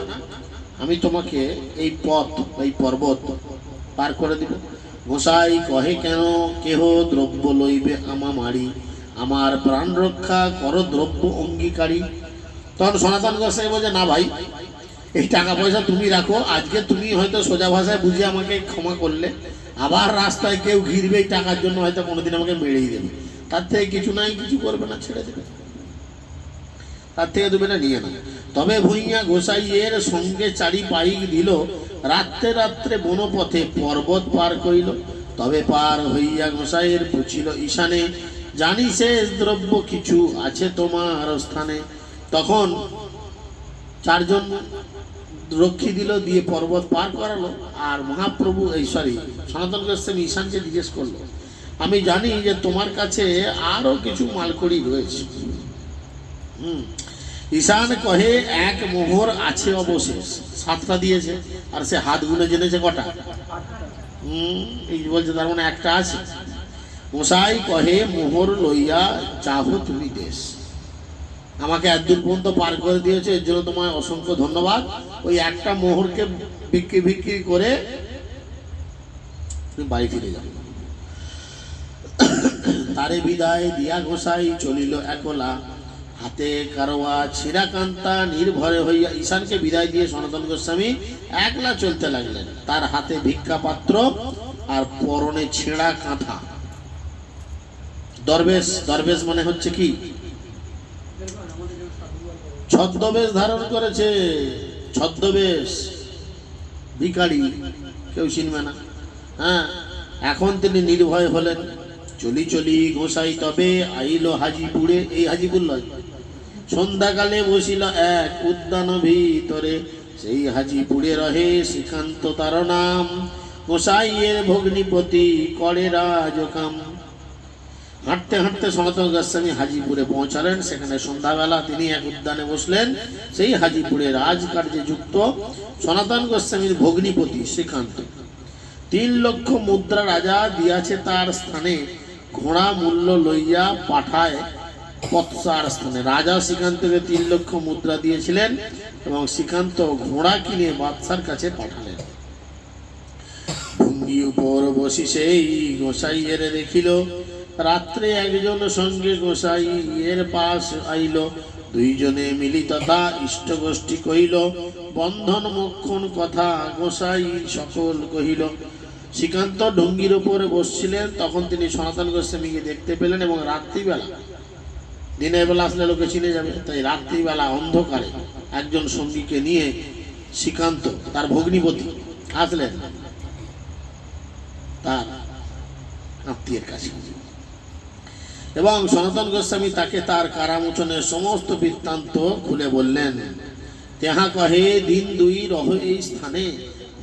আমি তোমাকে এই পথ, এই পর্বত পার করে দিব। গোসাই কহে, কেন কেহ দ্রব্য লইবে আমা মারি, আমার প্রাণ রক্ষা কর দ্রব্য অঙ্গীকারী। তখন সনাতন গোসাই বলছে, না ভাই, এই টাকা পয়সা তুমি রাখো, আজকে তুমি হয়তো সোজা ভাষায় বুঝে আমাকে ক্ষমা করলে, আবার রাস্তায় কেউ ঘিরবে এই টাকার জন্য, হয়তো কোনোদিন আমাকে মেরেই দেবে, তার থেকে কিছু নাই, কিছু করবে না, ছেড়ে দেবে। তার থেকে তুমি এটা নিয়ে নাও। তবে ভূঁইয়া গোসাইয়ের সঙ্গে চারি পাইক দিল, রাত্রে রাত্রে বনপথে পর্বত পার করিল। তবে পার হইয়া গোসাইয়ের পুছিল ঈশানে, জানি শেষ দ্রব্য কিছু আছে তোমার স্থানে। তখন চারজন রক্ষী দিল, দিয়ে পর্বত পার করালো। আর মহাপ্রভু সনাতন গোস্বামী ঈশানকে জিজ্ঞেস করলো, আমি জানি যে তোমার কাছে আরো কিছু মালকড়ি রয়েছে। ঈশান কহে, এক মোহর আছে অবশেষ। 7টা দিয়েছে, আর সে হাত গুনে জেনেছে কটা। এই বলছে তার মানে একটা আছে। গোসাই কহে, মোহর লইয়া চাহো তুমি দেশ। আমাকে একদূর পর্যন্ত পার করে দিয়েছে, এর জন্য তোমায় অসংখ্য ধন্যবাদ। ওই একটা মোহরকে বিক্রি করে তুমি বাড়ি ফিরে যাও। তারে বিদায় দিয়া গোসাই চলিল একলা, হাতে কারোয়া ছিঁড়াকান্তা নির্ভরে হইয়া। ঈশানকে বিদায় দিয়ে সনাতন গোস্বামী একলা চলতে লাগলেন। তার হাতে ভিক্ষা পাত্র আর পরনে ছেঁড়া কাঁথা। দরবেশ, দরবেশ মানে হচ্ছে কি, ছদ্মবেশ ধারণ করেছে। ছদ্মবেশ, ভিখারি, কেউ চিনবে না। হ্যাঁ, এখন তিনি নির্ভয় হলেন। চলি চলি গোসাই তবে আইল হাজিপুরে। এই হাজিপুর লয়, সন্ধ্যাকালে বসিল এক উদ্যান ভিতরে। সেই হাজিপুরে রহে শ্রীকান্ত তার নাম, গোসাইয়ের ভগ্নিপতি করে রাজকাম। হাঁটতে হাঁটতে সনাতন গোস্বামী হাজিপুরে পৌঁছালেন। সেখানে সন্ধ্যাবেলা তিনি এক উদ্যানে বসলেন। সেই হাজিপুরে রাজকার্যে যুক্ত সনাতন গোস্বামীর ভগ্নিপতি শ্রীকান্ত 3 লক্ষ মুদ্রা রাজা দিয়াছে তার স্থানে। ঘোড়া মূল্য লইয়া পাঠায় পথসার স্থানে। রাজা শ্রীকান্তকে 3 লক্ষ মুদ্রা দিয়েছিলেন এবং শ্রীকান্ত ঘোড়া কিনে বাদশার কাছে পাঠালেন। ভঙ্গি উপর বসি সেই গোসাইয়ের দেখিল, রাত্রে একজন সঙ্গে গোসাইয়ের পাশ আইল। 2 জনে মিলি তথা ইষ্ট গোষ্ঠী কহিল, বন্ধন মোক্ষণ কথা গোসাই সকল কহিল। শ্রীকান্ত ডঙ্গির উপরে বসছিলেন, তখন তিনি সনাতন গোস্বামীকে দেখতে পেলেন। এবং রাত্রিবেলা, দিনের বেলা আসলে লোকে চিনে যাবে, তাই রাত্রিবেলা অন্ধকারে একজন সঙ্গীকে নিয়ে শ্রীকান্ত তার ভগ্নিপতি আসলেন তার আত্মীয়ের কাছে। এবং সনাতন গোস্বামী তাকে তার কারামোচনের সমস্ত বৃত্তান্ত খুলে বললেন। তেহা কহে, দিন 2 রহ এই স্থানে,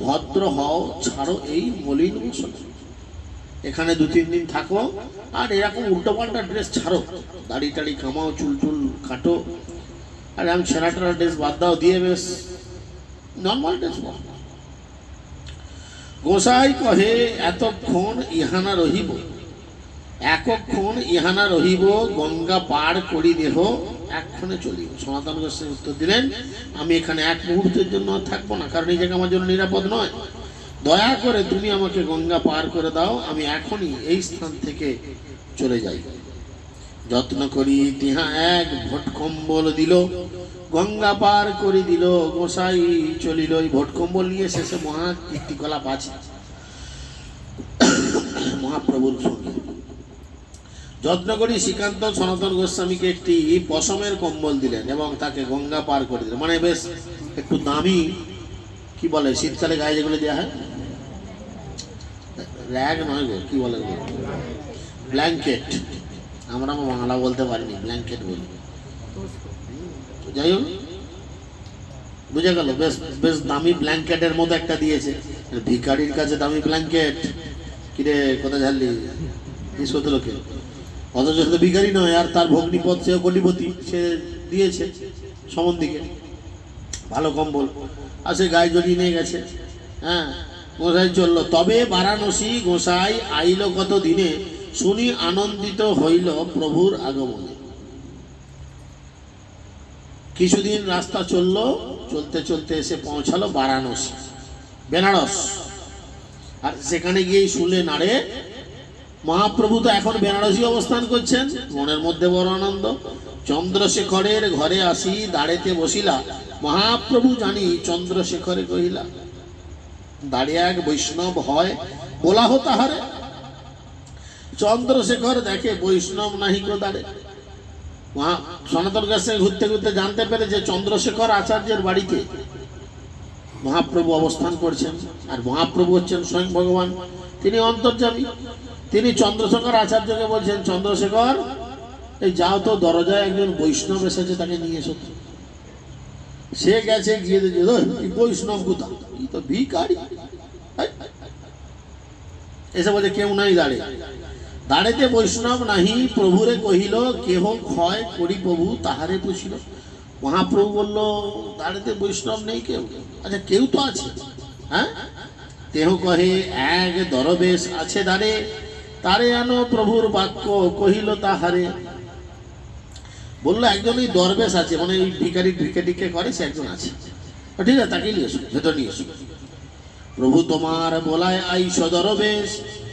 ভদ্র হও, ছাড়ো এই মলিন বসন। এখানে 2-3 দিন থাকো, আর এরকম উল্টো পাল্টা ড্রেস ছাড়ো। দাড়ি টাড়ি কামাও, চুল টুল কাটো, আর আমি ছেঁড়া টেরা ড্রেস বাদ দাও, দিয়ে বেশ নর্মাল ড্রেস পর। গোসাই কহে, এতক্ষণ ইহানা রহিব, একক্ষণ ইহানা রহিব, গঙ্গা পার করি দেহ এক্ষণে চলিব। সনাতন গোস্বামী উত্তর দিলেন, আমি এখানে 1 মুহূর্তের জন্য থাকবো না, কারণ এই জায়গা আমার জন্য নিরাপদ নয়। দয়া করে তুমি আমাকে গঙ্গা পার করে দাও, আমি এখনই এই স্থান থেকে চলে যাই। যত্ন করি তিহা এক ভটকম্বল দিল, গঙ্গা পার করে দিল। গোসাই চলিল। এই ভটকম্বল নিয়ে শেষে মহা কীর্তিকলাপ আছে মহাপ্রভুর সঙ্গে। যত্ন করি শ্রীকান্ত সনাতন গোস্বামীকে একটি পশমের কম্বল দিলেন এবং তাকে গঙ্গা পার করে দিলেন। মানে বেশ একটু দামি, কি বলে শীতকালে গায়ে যেগুলো দেওয়া হয়, র্যাগ নয় গো, কি বলে গো, ব্ল্যাঙ্কেট। আমরা বাংলা বলতে পারিনি, ব্ল্যাঙ্কেট বলি। যাই হোক, বুঝে গেল। বেশ বেশ দামি ব্ল্যাঙ্কেটের মতো একটা দিয়েছে। ভিখারির কাছে দামি ব্ল্যাঙ্কেট, কিরে কোথায় ঝাললি জিজ্ঞেস করতে লোকে, অথচ সে তো ভিখারি নয়, আর তার ভগ্নিপদ, সেও কোটিপতি, সে দিয়েছে সম্বন্ধীকে ভালো কম্বল, আর সে গায়ে জড়িয়ে নিয়ে গেছে। হ্যাঁ, গোসাই চললো। তবে বারাণসী গোসাই আইল কত দিনে, শুনি আনন্দিত হইল প্রভুর আগমনে। কিছুদিন রাস্তা চললো, চলতে চলতে এসে পৌঁছালো বারাণসী, বেনারস। আর সেখানে গিয়ে শুনলেন, আরে মহাপ্রভু তো এখন বেনারসি অবস্থান করছেন। মনের মধ্যে বড় আনন্দ। চন্দ্রশেখরের ঘরে আসি দাঁড়েতে বসিলা, মহাপ্রভু জানি চন্দ্রশেখরে কহিলা। দাঁড়িয়ে এক বৈষ্ণব হয় বলা হো তাহারে। চন্দ্রশেখর দেখে বৈষ্ণব নাহি কো দাঁড়ে। সনাতন গোস্বামী ঘুরতে ঘুরতে জানতে পেরে যে চন্দ্রশেখর আচার্যের বাড়িতে মহাপ্রভু অবস্থান করছেন, আর মহাপ্রভু হচ্ছেন স্বয়ং ভগবান, তিনি অন্তর্যামী। তিনি চন্দ্রশেখর আচার্যকে বলছেন, চন্দ্রশেখর এই যাও তো, দরজায় একজন বৈষ্ণব এসেছে, তাকে নিয়ে এসো। সে গেছে, গিয়ে দেখে বৈষ্ণব কোথা, এই তো ভিখারি। এসে বলছে কেউ নাই দাঁড়ে। দাঁড়েতে বৈষ্ণব নাহি, প্রভুরে কহিল কেহ ক্ষয় করি প্রভু তাহারে পুছিল। মহাপ্রভু বলল দাঁড়েতে বৈষ্ণব নেই কেউ? আচ্ছা কেউ তো আছে। হ্যাঁ, দেহ কহে এক দরবেশ আছে দাঁড়ে, তারে আনো প্রভুর বাক্য কহিল তাহারে। বললো একজনই দরবেশ আছে, মানে ওই ভিখারি ভিখাটিকে করে, সে একজন আছে, ঠিক আছে তাকে নিয়ে এসো, ভেতর নিয়ে এসো। প্রভু তোমার বলায় আইস দরবেশ,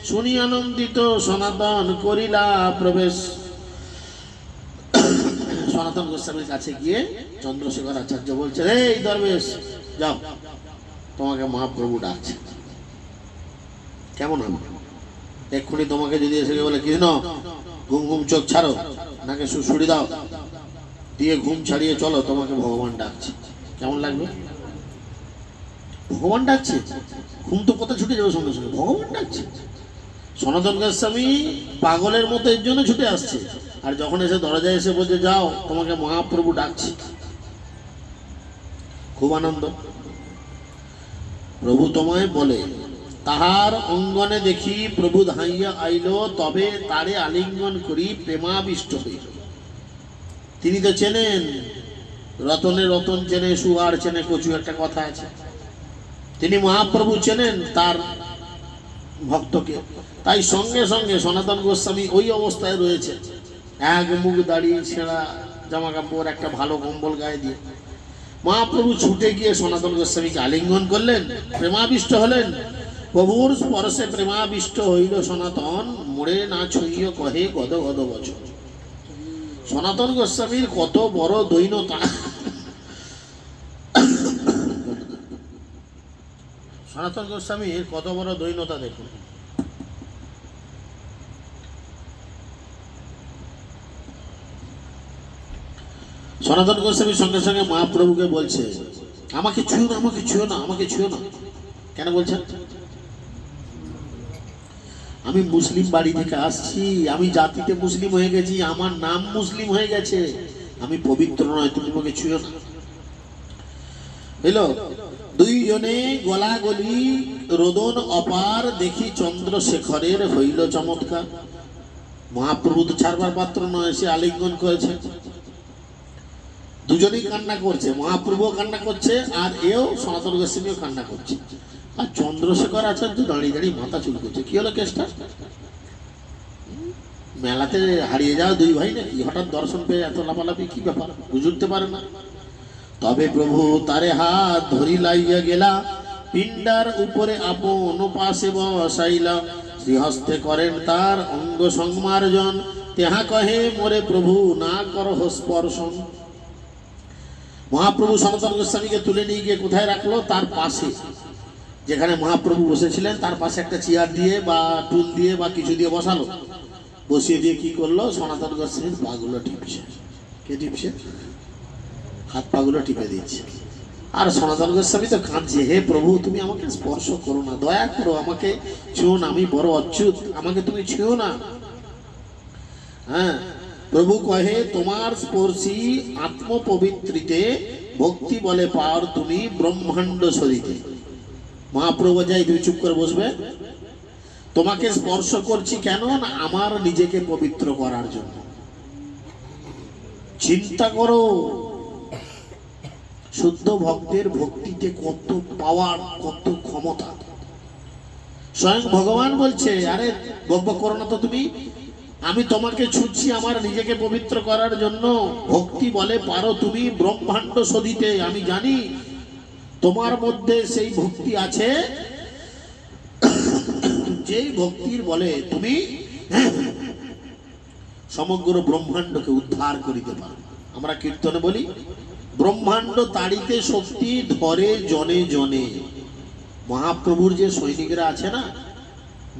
শুনি আনন্দিত সনাতন করিলা প্রবেশ। সনাতন গোস্বামীর কাছে গিয়ে চন্দ্রশেখর আচার্য বলছে, এই দরবেশ যাও, তোমাকে মহাপ্রভু ডাকছে। কেমন হবে? এক্ষুনি তোমাকে যদি এসে বলে কৃষ্ণ ঘুম ঘুম চোখ ছাড়ো, নাকে সুড়ি দাও, দিয়ে ঘুম ছাড়িয়ে চলো, তোমাকে ভগবান ডাকছে, কেমন লাগবে? ভগবান ডাকছে, ঘুম তো কোথায় ছুটে যাবে সঙ্গে সঙ্গে, ভগবান ডাকছে। সনাতন গোস্বামী পাগলের মতো এর জন্য ছুটে আসছে, আর যখন এসে দরজায় এসে বলছে যাও, তোমাকে মহাপ্রভু ডাকছে, খুব আনন্দ। প্রভু তোমায় বলে, তাহার অঙ্গনে দেখি প্রভু ধাইয়া আইল, তবে তারে আলিঙ্গন করি প্রেমাবিষ্ট হইল। তিনি তো চেনেন, রতনে রতন চেনে, সুহার চেনে কচু, একটা কথা আছে। তিনি মহাপ্রভু চেনেন তার ভক্তকে, তাই সঙ্গে সঙ্গে সনাতন গোস্বামী ওই অবস্থায় রয়েছে, এক মুখ দাঁড়িয়ে, ছেঁড়া জামা কাপড়, একটা ভালো কম্বল গায়ে দিয়ে। মহাপ্রভু ছুটে গিয়ে সনাতন গোস্বামীকে আলিঙ্গন করলেন, প্রেমাবিষ্ট হলেন। প্রভুর স্পর্শে প্রেমাবিষ্ট হইল সনাতন, মোড়ে না ছুঁইয় কহে গদ গদ বচন। সনাতন গোস্বামীর কত বড় দৈনতা, সনাতন গোস্বামীর কত বড় দৈনতা দেখুন। সনাতন গোস্বামীর সঙ্গে সঙ্গে মহাপ্রভুকে বলছে, আমাকে ছুঁয়ো না, আমাকে ছুঁয়ো না, আমাকে ছুঁয়ো না। কেন বলছেন? আমি মুসলিম বাড়ি থেকে আসছি, আমি জাতিতে মুসলিম হয়ে গেছি, আমার নাম মুসলিম হয়ে গেছে, আমি পবিত্র নয়, তুমি আমাকে ছুঁয়ো না। বুঝলো? দুইজনে গলাগলি, রোদন অপার, দেখি চন্দ্রশেখরের হইল চমৎকার। মহাপ্রভু তো ছাড়বার পাত্র নয়, সে আলিঙ্গন করেছে। দুজনেই কান্না করছে, মহাপ্রভুও কান্না করছে, আর এও সনাতন গোস্বামীও কান্না করছে। আর চন্দ্রশেখর আচার্য দাঁড়িয়ে দাঁড়িয়ে মাথা চুল করছে। কি হলো কেসটা? মেলাতে হারিয়ে যাওয়া দুই ভাই নাকি, হঠাৎ দর্শন পেয়ে এত লাফালাফি, কি ব্যাপার বুঝতে পারে না। তবে প্রভু তারে হাত ধরি লাইয়া গেলা, পিণ্ডার উপরে আপন পাশে বসাইলা, শ্রীহস্তে করেন তার অঙ্গ সংমার্জন, তেহা কহে মোরে প্রভু না করহ স্পর্শন। মহাপ্রভু সনাতন গোস্বামীকে তুলে নিয়ে গিয়ে কোথায় রাখলো? তার পাশে, যেখানে মহাপ্রভু বসেছিলেন তার পাশে একটা চেয়ার দিয়ে বা টুল দিয়ে বা কিছু দিয়ে বসালো। বসিয়ে দিয়ে কি করলো? সনাতন গোস্বামীর পাগুলো টিপছে। কে টিপছে? হাত পাগুলো টিপে দিচ্ছে। আর সনাতন গোস্বামী তো কাঁদছে, হে প্রভু তুমি আমাকে স্পর্শ করো না, দয়া করো, আমাকে ছুঁয়ো না, আমি বড় অচ্যুত, আমাকে তুমি ছুঁয়ো না। হ্যাঁ, প্রভু কহে তোমার স্পর্শী আত্মপবিত্রিতে, ভক্তি বলে পার তুমি ব্রহ্মাণ্ড সরিতে। মহাপ্রভু যাই, তুমি চুপ করে বসবে। তোমাকে স্পর্শ করছি কেন না? আমার নিজেকে পবিত্র করার জন্য। চিন্তা করো, শুদ্ধ ভক্তের ভক্তিতে কত পাওয়ার, কত ক্ষমতা। স্বয়ং ভগবান বলছে, আরে বকবক করো না তো তুমি, আমি তোমাকে ছুটছি আমার নিজেকে পবিত্র করার জন্য। ভক্তি বলে পারো তুমি ব্রহ্মাণ্ড সদিতে। আমি জানি তোমার মধ্যে সেই ভক্তি আছে, যেই ভক্তির বলে তুমি সমগ্র ব্রহ্মাণ্ডকে উদ্ধার করিতে পারো। আমরা কীর্তনে বলি, ব্রহ্মাণ্ড তাড়িতে শক্তি ধরে জনে জনে। মহাপ্রভুর যে সৈনিকরা আছে না,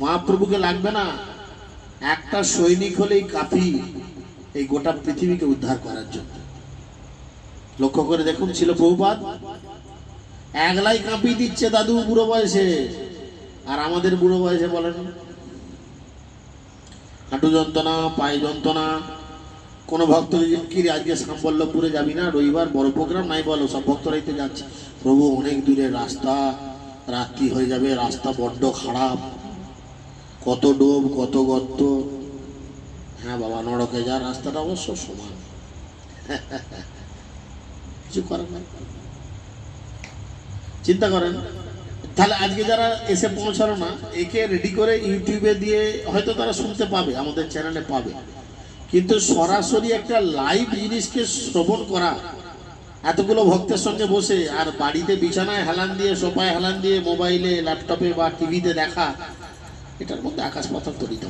মহাপ্রভুকে লাগবে না, একটা সৈনিক হলেই কাফি। এই গোটা পৃথিবীকে উদ্ধার করার জন্য। লক্ষ্য করে দেখুন, ছিল প্রভুপাদ একলাই কাঁপিয়ে দিচ্ছে দাদু বুড়ো বয়সে, আর আমাদের বুড়ো বয়সে বলেন হাঁটু যন্ত্রণা, পায়ে যন্ত্রণা। কোনো ভক্ত কি আজকে সাম্বল্যপুরে যাবি না, রবিবার বড় প্রোগ্রাম নাই বলো, সব ভক্তরাই তো যাচ্ছে। প্রভু অনেক দূরের রাস্তা, রাত্রি হয়ে যাবে, রাস্তা বড্ড খারাপ, কত ডোব কত গর্ত। হ্যাঁ বাবা, নরকে যা, রাস্তাটা অবশ্য সমান, কিছু করার নাই। চিন্তা করেন তাহলে আজকে যারা এসে পৌঁছালো না, একে রেডি করে ইউটিউবে দিয়ে হয়তো তারা শুনতে পাবে, আমাদের চ্যানেলে পাবে, কিন্তু সরাসরি একটা লাইভ জিনিসকে শ্রবণ করা, এতগুলো ভক্তের সঙ্গে বসে আর বাড়িতে বিছানায় হেলান দিয়ে, সোফায় হেলান দিয়ে, মোবাইলে ল্যাপটপে বা টিভিতে দেখা, এটার মধ্যে আকাশ পাতাল তরিতে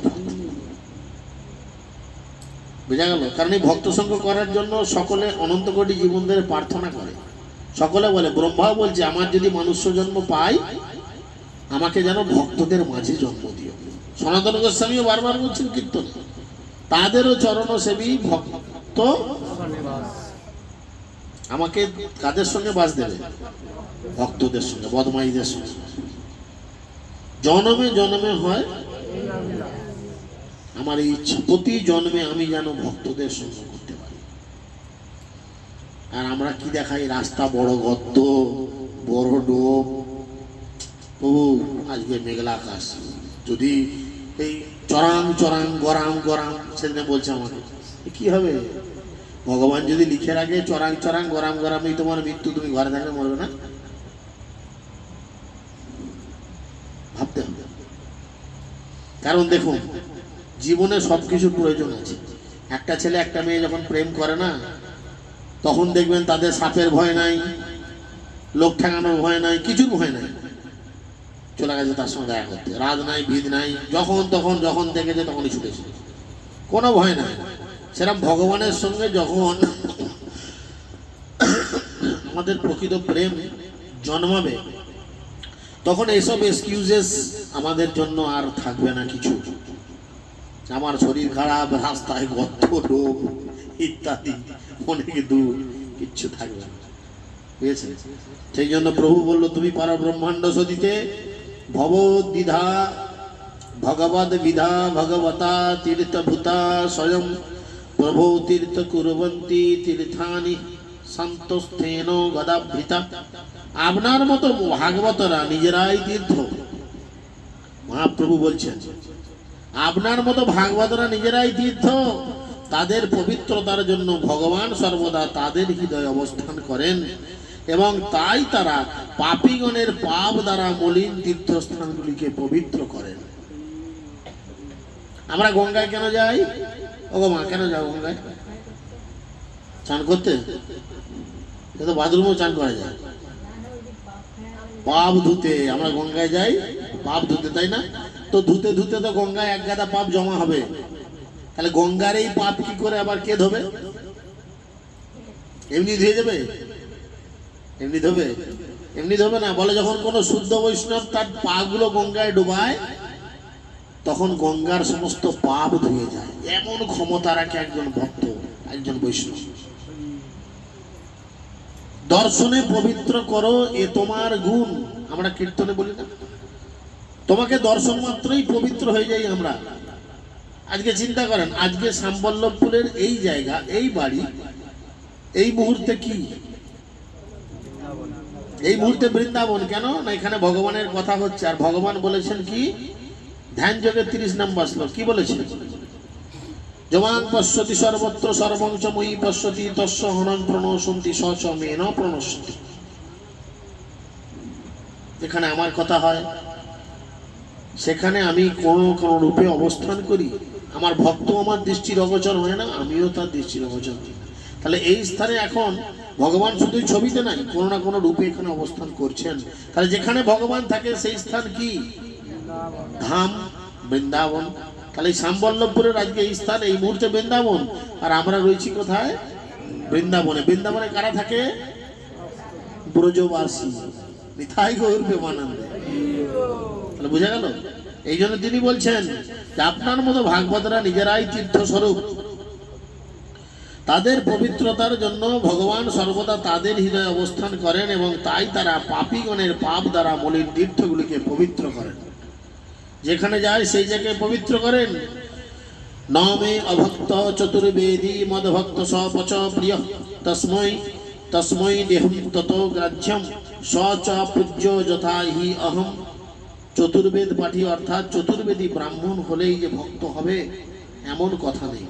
বোঝা গেল। কারণ এই ভক্ত সঙ্গ করার জন্য সকলে অনন্ত কোটি জীবনদের প্রার্থনা করে, সকলে বলে, ব্রহ্মাও বলছে আমার যদি মনুষ্য জন্ম পাই, আমাকে যেন ভক্তদের মাঝে জন্ম দিও। সনাতন গোস্বামীও বারবার বলছেন কীর্তন, তাদেরও চরণ সেবী ভক্ত আমাকে কাদের সঙ্গে বাস দেবে, ভক্তদের সঙ্গে, বদমাইদের সঙ্গে। জন্মে জন্মে হয় আমার এই ইচ্ছা, প্রতি জন্মে আমি যেন ভক্তদের সঙ্গে করতে পারি। আর আমরা কি দেখাই, রাস্তা বড় গর্ত, বড় ডোব। প্রভু আজকে মেঘলা আকাশ, যদি এই চরাং চরাং গরাম গরাম, সেদিনে বলছে আমাকে কি হবে, ভগবান যদি লিখে রাখে চরাং চরাং গরাম গরামই তোমার মৃত্যু, তুমি ঘরে থাকলে মরবে না, ভাবতে হবে। কারণ দেখুন, জীবনে সবকিছুর প্রয়োজন আছে। একটা ছেলে একটা মেয়ে যখন প্রেম করে না, তখন দেখবেন তাদের সাপের ভয় নাই, লোক ঠেকানোর ভয় নাই, কিছুর ভয় নাই, চলে গেছে তার সঙ্গে দেখা করতে, রাত নাই ভিদ নাই, যখন তখন যখন দেখেছে তখনই ছুটেছে, কোনো ভয় নাই। সেরকম ভগবানের সঙ্গে যখন আমাদের প্রকৃত প্রেম জন্মাবে, তখন এইসব এক্সকিউজেস আমাদের জন্য আর থাকবে না কিছু। আমার শরীর খারাপ, রাস্তায় গর্ত ডোব ইত্যাদি অনেক দূর, কিচ্ছু থাকবে না, বুঝেছেন? সেই জন্য প্রভু বলল, তুমি পারো ব্রহ্মাণ্ড সদিতে ভবদ্বিধা ভগবদ বিধা ভগবতা তীর্থভূতা স্বয়ং প্রভু তীর্থ কুরবন্তি তীর্থানি সন্তস্থেন গদাভৃতা। আপনার মতো ভাগবতরা নিজেরাই তীর্থ, মহাপ্রভু বলছেন আপনার মতো ভাগবতরা নিজেরাই তীর্থ, তাদের পবিত্রতার জন্য ভগবান সর্বদা তাদের হৃদয়ে অবস্থান করেন, এবং তাই তারা পাপীগণের পাপ দ্বারা মলিন তীর্থস্থানগুলিকে পবিত্র করেন। আমরা গঙ্গায় কেন যাই? ও মা, কেন যাও গঙ্গায়? চান করতে? তো বাথরুমও চান করা যায়, পাপ ধুতে আমরা গঙ্গায় যাই, পাপ ধুতে, তাই না? তো ধুতে ধুতে তো গঙ্গায় এক গাদা পাপ জমা হবে, তাহলে গঙ্গার এই পাপ কি করে আবার কে ধোবে? এমনি ধুয়ে যাবে? এমনি ধোবে? এমনি ধোবে না। বলে যখন কোনো শুদ্ধ বৈষ্ণব তার পা গুলো গঙ্গায় ডুবায়, তখন গঙ্গার সমস্ত পাপ ধুয়ে যায়। এমন ক্ষমতা রাখে একজন ভক্ত, একজন বৈষ্ণব। দর্শনে পবিত্র করো এ তোমার গুণ, আমরা কীর্তনে বলি না? তোমাকে দর্শন মাত্রই পবিত্র হয়ে যাই আমরা। আজকে চিন্তা করেন, আজকে শ্যামবল্লভপুরের এই জায়গা, এই বাড়ি, এই মুহূর্তে কি? এই মুহূর্তে বৃন্দাবন। কেন না? এখানে ভগবানের কথা হচ্ছে। আর ভগবান বলেছেন কি? ধ্যান যোগের 30 নম্বর শ্লোক কি বলেছেন? জবান পশ্যতি সর্বত্র সর্বংশ ময়ি পশ্যতি তস্য হনং প্রণশন্তি সচ মেন প্রণশতি। এখানে আমার কথা হয়, সেখানে আমি কোন কোন রূপে অবস্থান করি। আমার ভক্ত আমার দৃষ্টির অগোচর হয় না, আমিও তার দৃষ্টির অগোচর হই না। তাহলে এই স্থানে এখন ভগবান শুধুই ছবিতে নাই, কোনো না কোনো রূপে এখানে অবস্থান করছেন। তাহলে যেখানে ভগবান থাকে সেই স্থান কি? ধাম, বৃন্দাবন। তাহলে শ্যামবল্লভপুরের আজকে এই স্থান, এই মুহূর্তে বৃন্দাবন, আর আমরা রয়েছি কোথায়? বৃন্দাবনে। বৃন্দাবনে কারা থাকে? ব্রজবাসী, নিতাই গৌর প্রেমানন্দে। তাহলে বোঝা গেল? এই জন্য তিনি বলছেন যে আপনার মতো ভাগবতরা নিজেরাই তীর্থস্বরূপ, তাদের পবিত্রতার জন্য ভগবান সর্বদা তাদের হৃদয়ে অবস্থান করেন এবং তাই তারা পাপীগণের পাপ দ্বারা মলিন তীর্থগুলিকে পবিত্র করেন। যেখানে যায় সেই জায়গায় পবিত্র করেন। নমে অভক্ত চতুর্বেদী মদভক্ত সপচ প্রিয় তস্মৈ তস্মৈ দেহম তত গ্রাহ্যম স চ পূজ্য যথা হি অহম। চতুর্বেদ পাঠী অর্থাৎ চতুর্বেদী ব্রাহ্মণ হলেই যে ভক্ত হবে এমন কথা নেই।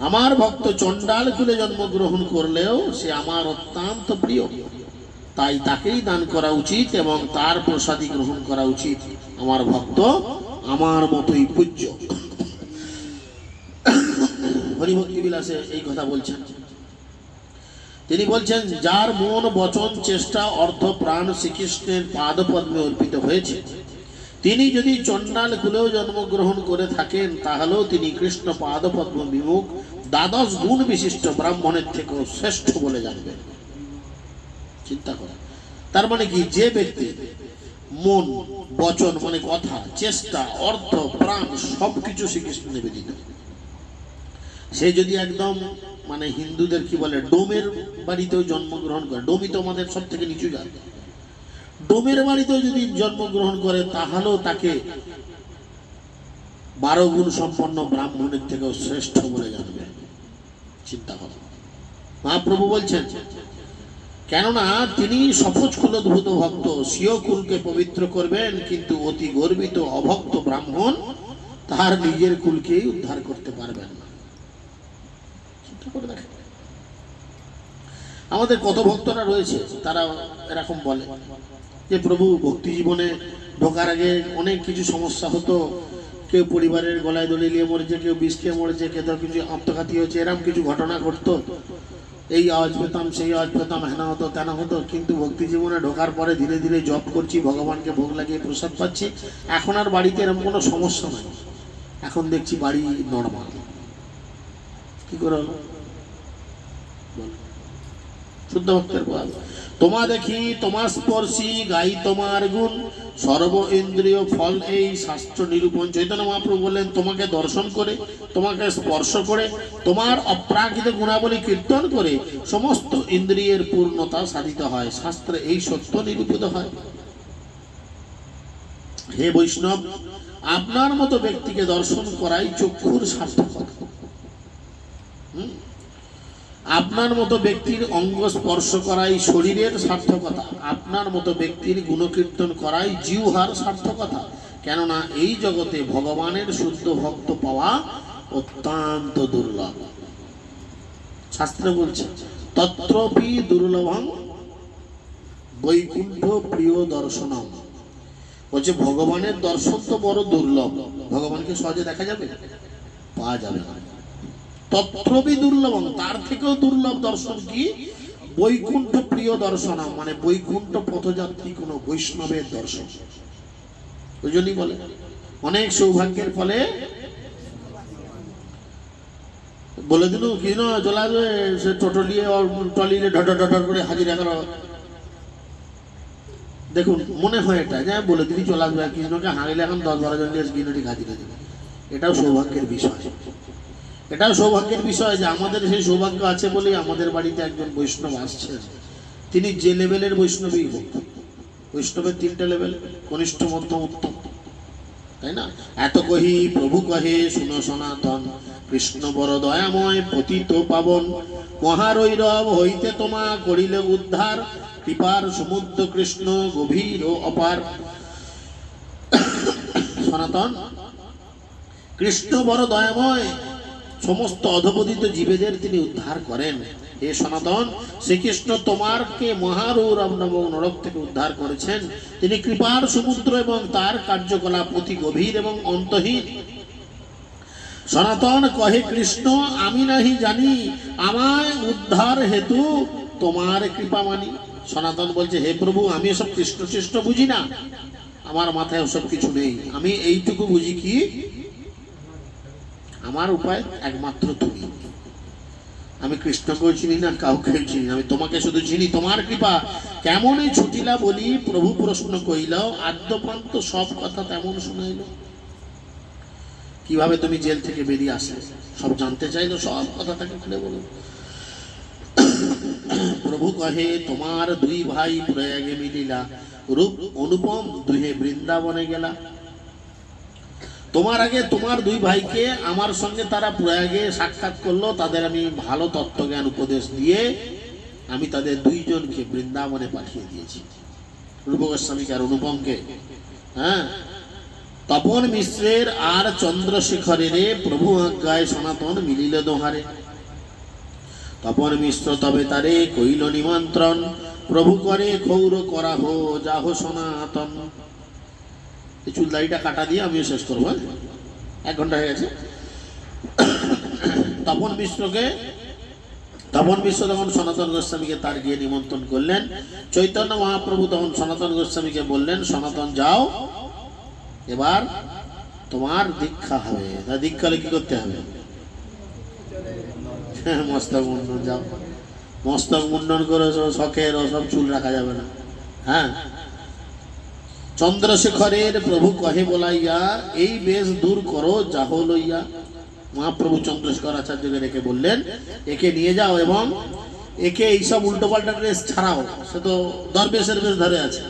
আমার ভক্ত চণ্ডাল কুলে জন্মগ্রহণ করলেও সে আমার অত্যন্ত প্রিয়, তাই তাকেই দান করা উচিত এবং তার প্রসাদী গ্রহণ করা উচিত। আমার ভক্ত আমার মতোই পূজ্য। হরিভক্তি বিলাসে এই কথা বলছেন। তিনি বলছেন, যার মন বচন চেষ্টা অর্ধ প্রাণ শ্রীকৃষ্ণের পাদপদ্মে অর্পিত হয়েছে, তিনি যদি চণ্ডাল কুলেও জন্মগ্রহণ করে থাকেন তাহলেও তিনি কৃষ্ণ পাদপদ্ম বিমুখ দ্বাদশ গুণ বিশিষ্ট ব্রাহ্মণের থেকেও শ্রেষ্ঠ বলে জানবেন। চিন্তা করেন, তার মানে কি, যে ব্যক্তি মন বচন মানে কথা চেষ্টা অর্থ প্রাণ সবকিছু শ্রীকৃষ্ণ নিবেদিত, সে যদি একদম মানে হিন্দুদের কি বলে ডোমের বাড়িতেও জন্মগ্রহণ করে, ডোমই তো আমাদের সব থেকে নিচু জাত, ডোমের বাড়িতেও যদি জন্মগ্রহণ করে তাহলেও তাকে 12 গুণ সম্পন্ন ব্রাহ্মণের থেকেও শ্রেষ্ঠ বলে জানবে। চিন্তা করো, মহাপ্রভু বলছেন, কেননা তিনি সপোজ কুলোদ্ভূত ভক্ত, স্বীয় কুলকে পবিত্র করবেন, কিন্তু অতি গর্বিত অভক্ত ব্রাহ্মণ তার নিজের কুলকেই উদ্ধার করতে পারবেন না। চিন্তা করে দেখেন, আমাদের কত ভক্তরা রয়েছে তারা এরকম বলে যে প্রভু ভক্তি জীবনে ঢোকার আগে অনেক কিছু সমস্যা হতো, কেউ পরিবারের গলায় দড়ি নিয়ে মরেছে, কেউ বিষ খেয়ে মরেছে, কেউ কিছু আত্মঘাতী হয়েছে, এরকম কিছু ঘটনা ঘটতো, এই আওয়াজ পেতাম সেই আওয়াজ পেতাম, হেনা হতো তেনা হতো, কিন্তু ভক্তি জীবনে ঢোকার পরে ধীরে ধীরে জপ করছি, ভগবানকে ভোগ লাগিয়ে প্রসাদ পাচ্ছি, এখন আর বাড়িতে এরকম কোনো সমস্যা নাই, এখন দেখছি বাড়ি নর্মাল। কি করে হলো? শুদ্ধ ভক্তের বল, তোমা দেখি তোমা স্পর্শী গাই তোমার গুণ, সর্ব ইন্দ্রিয় ফল এই শাস্ত্র নিরূপণ। চৈতন্য মহাপ্রভু বললেন, তোমাকে দর্শন করে, তোমাকে স্পর্শ করে, তোমার অপ্রাকৃত গুণাবলী কীর্তন করে সমস্ত ইন্দ্রিয়ের পূর্ণতা সাধিত হয়, শাস্ত্রে এই সত্য নিরূপিত হয়। হে বৈষ্ণব, আপনার মতো ব্যক্তিকে দর্শন করাই চক্ষুর সার্থকতা, আপনার মতো ব্যক্তির অঙ্গ স্পর্শ করাই শরীরের সার্থকতা, আপনার মতো ব্যক্তির গুণকীর্তন করাই জিহ্বার সার্থকতা, কেননা এই জগতে ভগবানের শুদ্ধ ভক্ত পাওয়া অত্যন্ত দুর্লভ। শাস্ত্র বলছে, তত্রপি দুর্লভং বৈকুণ্ঠ প্রিয় দর্শনম। বলছে ভগবানের দর্শন তো বড় দুর্লভ, ভগবানকে সহজে দেখা যাবে? পাওয়া যাবে না। তত্রপি দুর্লভং, তার থেকেও দুর্লভ দর্শন কি? বৈকুণ্ঠ প্রিয় দর্শন, মানে বৈকুণ্ঠ পথযাত্রী কোন বৈষ্ণবের দর্শন। ওই জন্যই বলে অনেক সৌভাগ্যের ফলে বলে দিল কি না চলা সে টোটো নিয়ে টলিয়ে ঢটর ঢটর করে হাজির এগারো। দেখুন মনে হয় এটা যে বলে দিলি চলে আসবে, কৃষ্ণকে হাঁড়িলে এখন 10-12 জন নিয়ে গিয়ে হাজিরে দেবে। এটাও সৌভাগ্যের বিষয়, এটাও সৌভাগ্যের বিষয় যে আমাদের সেই সৌভাগ্য আছে বলে আমাদের বাড়িতে একজন বৈষ্ণব আসছেন। তিনি যে লেভেলের বৈষ্ণবই হোক, বৈষ্ণবের 3টে লেভেল, কনিষ্ঠ মধ্যম উত্তম, তাই না? এত কহি প্রভু কহে শুনো সনাতন, কৃষ্ণ বড় দয়াময় পতিত পাবন, মহারৈরব হইতে তোমা করিলে উদ্ধার, কৃপার সমুদ্র কৃষ্ণ গভীর ও অপার। সনাতন কৃষ্ণ বড় দয়াময়, সমস্ত অধপতিত জীবেদের তিনি উদ্ধার করেন। হে সনাতন, শ্রীকৃষ্ণ তোমারকে মহারৌরব নামক নরক থেকে উদ্ধার করেছেন। তিনি কৃপার সমুদ্র এবং তার কার্যকলাপ অতি গভীর এবং অন্তহীন। সনাতন কহে কৃষ্ণ, আমি নাহি জানি, আমায় উদ্ধার হেতু তোমার কৃপা মানি। সনাতন বলছে, হে প্রভু, আমি এসব কৃষ্ণ চেষ্ট বুঝি না, আমার মাথায় ওসব কিছু নেই, আমি এইটুকু বুঝি কি আমার উপায় একমাত্র তুমি। আমি কৃষ্ণকেও চিনি না, কাউকে চিনি না, আমি তোমাকে শুধু চিনি। তোমার কৃপা কেমন এই ছুটিলা বলি, প্রভু প্রশ্ন কইল, আদ্যপান্ত সব কথা তেমন শুনাইল। কিভাবে তুমি জেল থেকে বেরিয়ে আসলে, সব জানতে চাইলো, সব কথা তাকে খুলে বলো। প্রভু কহে, তোমার দুই ভাই প্রয়াগে মিলিলা, রূপ অনুপম দুহে বৃন্দাবনে গেলা। তোমার আগে তোমার দুই ভাইকে আমার সঙ্গে তারা প্রয়াগে সাক্ষাৎ করলো, তাদের আমি ভালো তত্ত্বজ্ঞান উপদেশ দিয়ে আমি তাদের দুইজনকে বৃন্দাবনে পাঠিয়ে দিয়েছি, রূপ গোস্বামীকে আর অনুপমকে। হ্যাঁ, তপন মিশ্রের আর চন্দ্রশেখরের প্রভু আজ্ঞায় সনাতন মিলিল দোহারে। তপন মিশ্র তবে তারে কইল নিমন্ত্রণ, প্রভু করে ক্ষৌর করা হো যাহো সনাতন। এই চুল দাড়িটা কাটা দিয়ে আমিও শেষ করবো, 1 ঘন্টা হয়ে গেছে। তপন মিশ্র তখন সনাতন গোস্বামীকে তার গিয়ে নিমন্ত্রণ করলেন। চৈতন্য মহাপ্রভু তখন সনাতন গোস্বামীকে বললেন, সনাতন যাও, এবার তোমার দীক্ষা হবে। তা দীক্ষা হলে কি করতে হবে? মস্তক মুন্ডন। যাও, মস্তক মুন্ডন করে শখের সব চুল রাখা যাবে না। হ্যাঁ, চন্দ্রশেখরের প্রভু কহে বলাইয়া, এই বেশ দূর করো যাহ লইয়া। মহাপ্রভু চন্দ্রশেখর আচার্যকে রেখে বললেন, একে নিয়ে যাও এবং একে এইসব উল্টো পাল্টা ড্রেস ছাড়াও, সে তো দরবেশের বেশ ধরে আছে।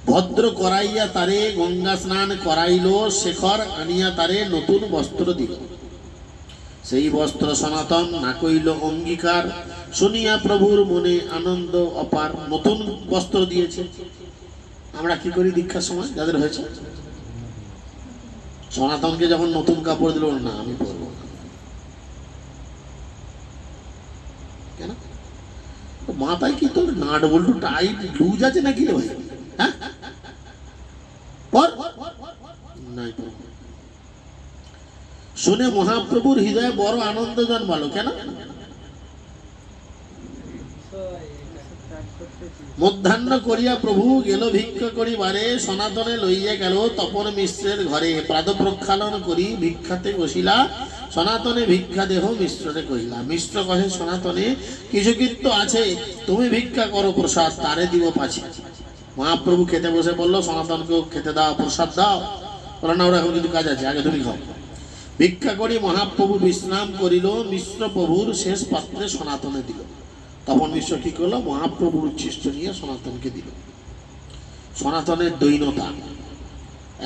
ভদ্র করাইয়া তারে গঙ্গা স্নান করাইল, শেখর আনিয়া তারে নতুন বস্ত্র দিল। সেই বস্ত্র সনাতন না কইল অঙ্গীকার, শুনিয়া প্রভুর মনে আনন্দ অপার। নতুন বস্ত্র দিয়েছে। আমরা কি করি দীক্ষার সময় যাদের হয়েছে, সনাতনকে যখন নতুন কাপড় দিল, না আমি পরবো না। কেন? মাথায় কি তোর নাট বল্টু টাইট লুজ আছে নাকি রে ভাই? হ্যাঁ, নাই। শুনে মহাপ্রভুর হৃদয়ে বড় আনন্দ জন্মালো। কেন? মধ্যাহ্ন করিয়া প্রভু গেল ভিক্ষা করিবারে, সনাতনে লইয়া গেল তপন মিশ্রের ঘরে। প্রাদ প্রক্ষালন করি ভিক্ষাতে বসিলা, সনাতনে ভিক্ষা দেহ মিশ্ররে কহিলা। মিশ্র কহে, সনাতনে কিছু কিন্তু আছে, তুমি ভিক্ষা করো, প্রসাদ তারে দিব পাছি। মহাপ্রভু খেতে বসে বললো, সনাতনকেও খেতে দাও, প্রসাদ দাও। বলো না, ওরা এখন কিছু কাজ আছে, আগে তুমি খাও। ভিক্ষা করি মহাপ্রভু বিশ্রাম করিল, মিশ্র প্রভুর শেষ পাত্রে সনাতনে দিল। তখন মিশ্র কি করলো, মহাপ্রভুর উচ্ছিষ্ট নিয়ে সনাতনকে দিল। সনাতনের দৈনতা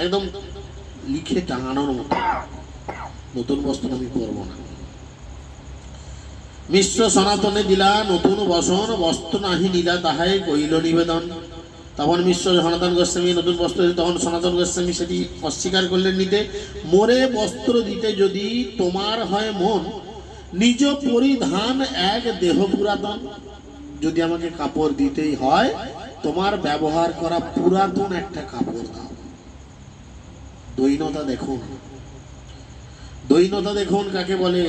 একদম লিখে টাঙানোর মতো, নতুন বস্ত্র আমি পরবো না। মিশ্র সনাতনে দিলা নতুন বসন, বস্ত্র নাহি নিলা তাহাই কইল নিবেদন। তখন মিশ্র সনাতন গোস্বামী নতুন বস্ত্র দিতে, তখন সনাতন গোস্বামী সেটি অস্বীকার করলেন নিতে। মোরে বস্ত্র দিতে যদি তোমার হয় মন, নিজ পরিধান এক দেহ পুরাতন। যদি আমাকে কাপড় দিতেই হয়, তোমার ব্যবহার করা পুরাতন একটা কাপড় দাও। দৈনতা দেখুন, দৈনতা দেখুন কাকে বলে।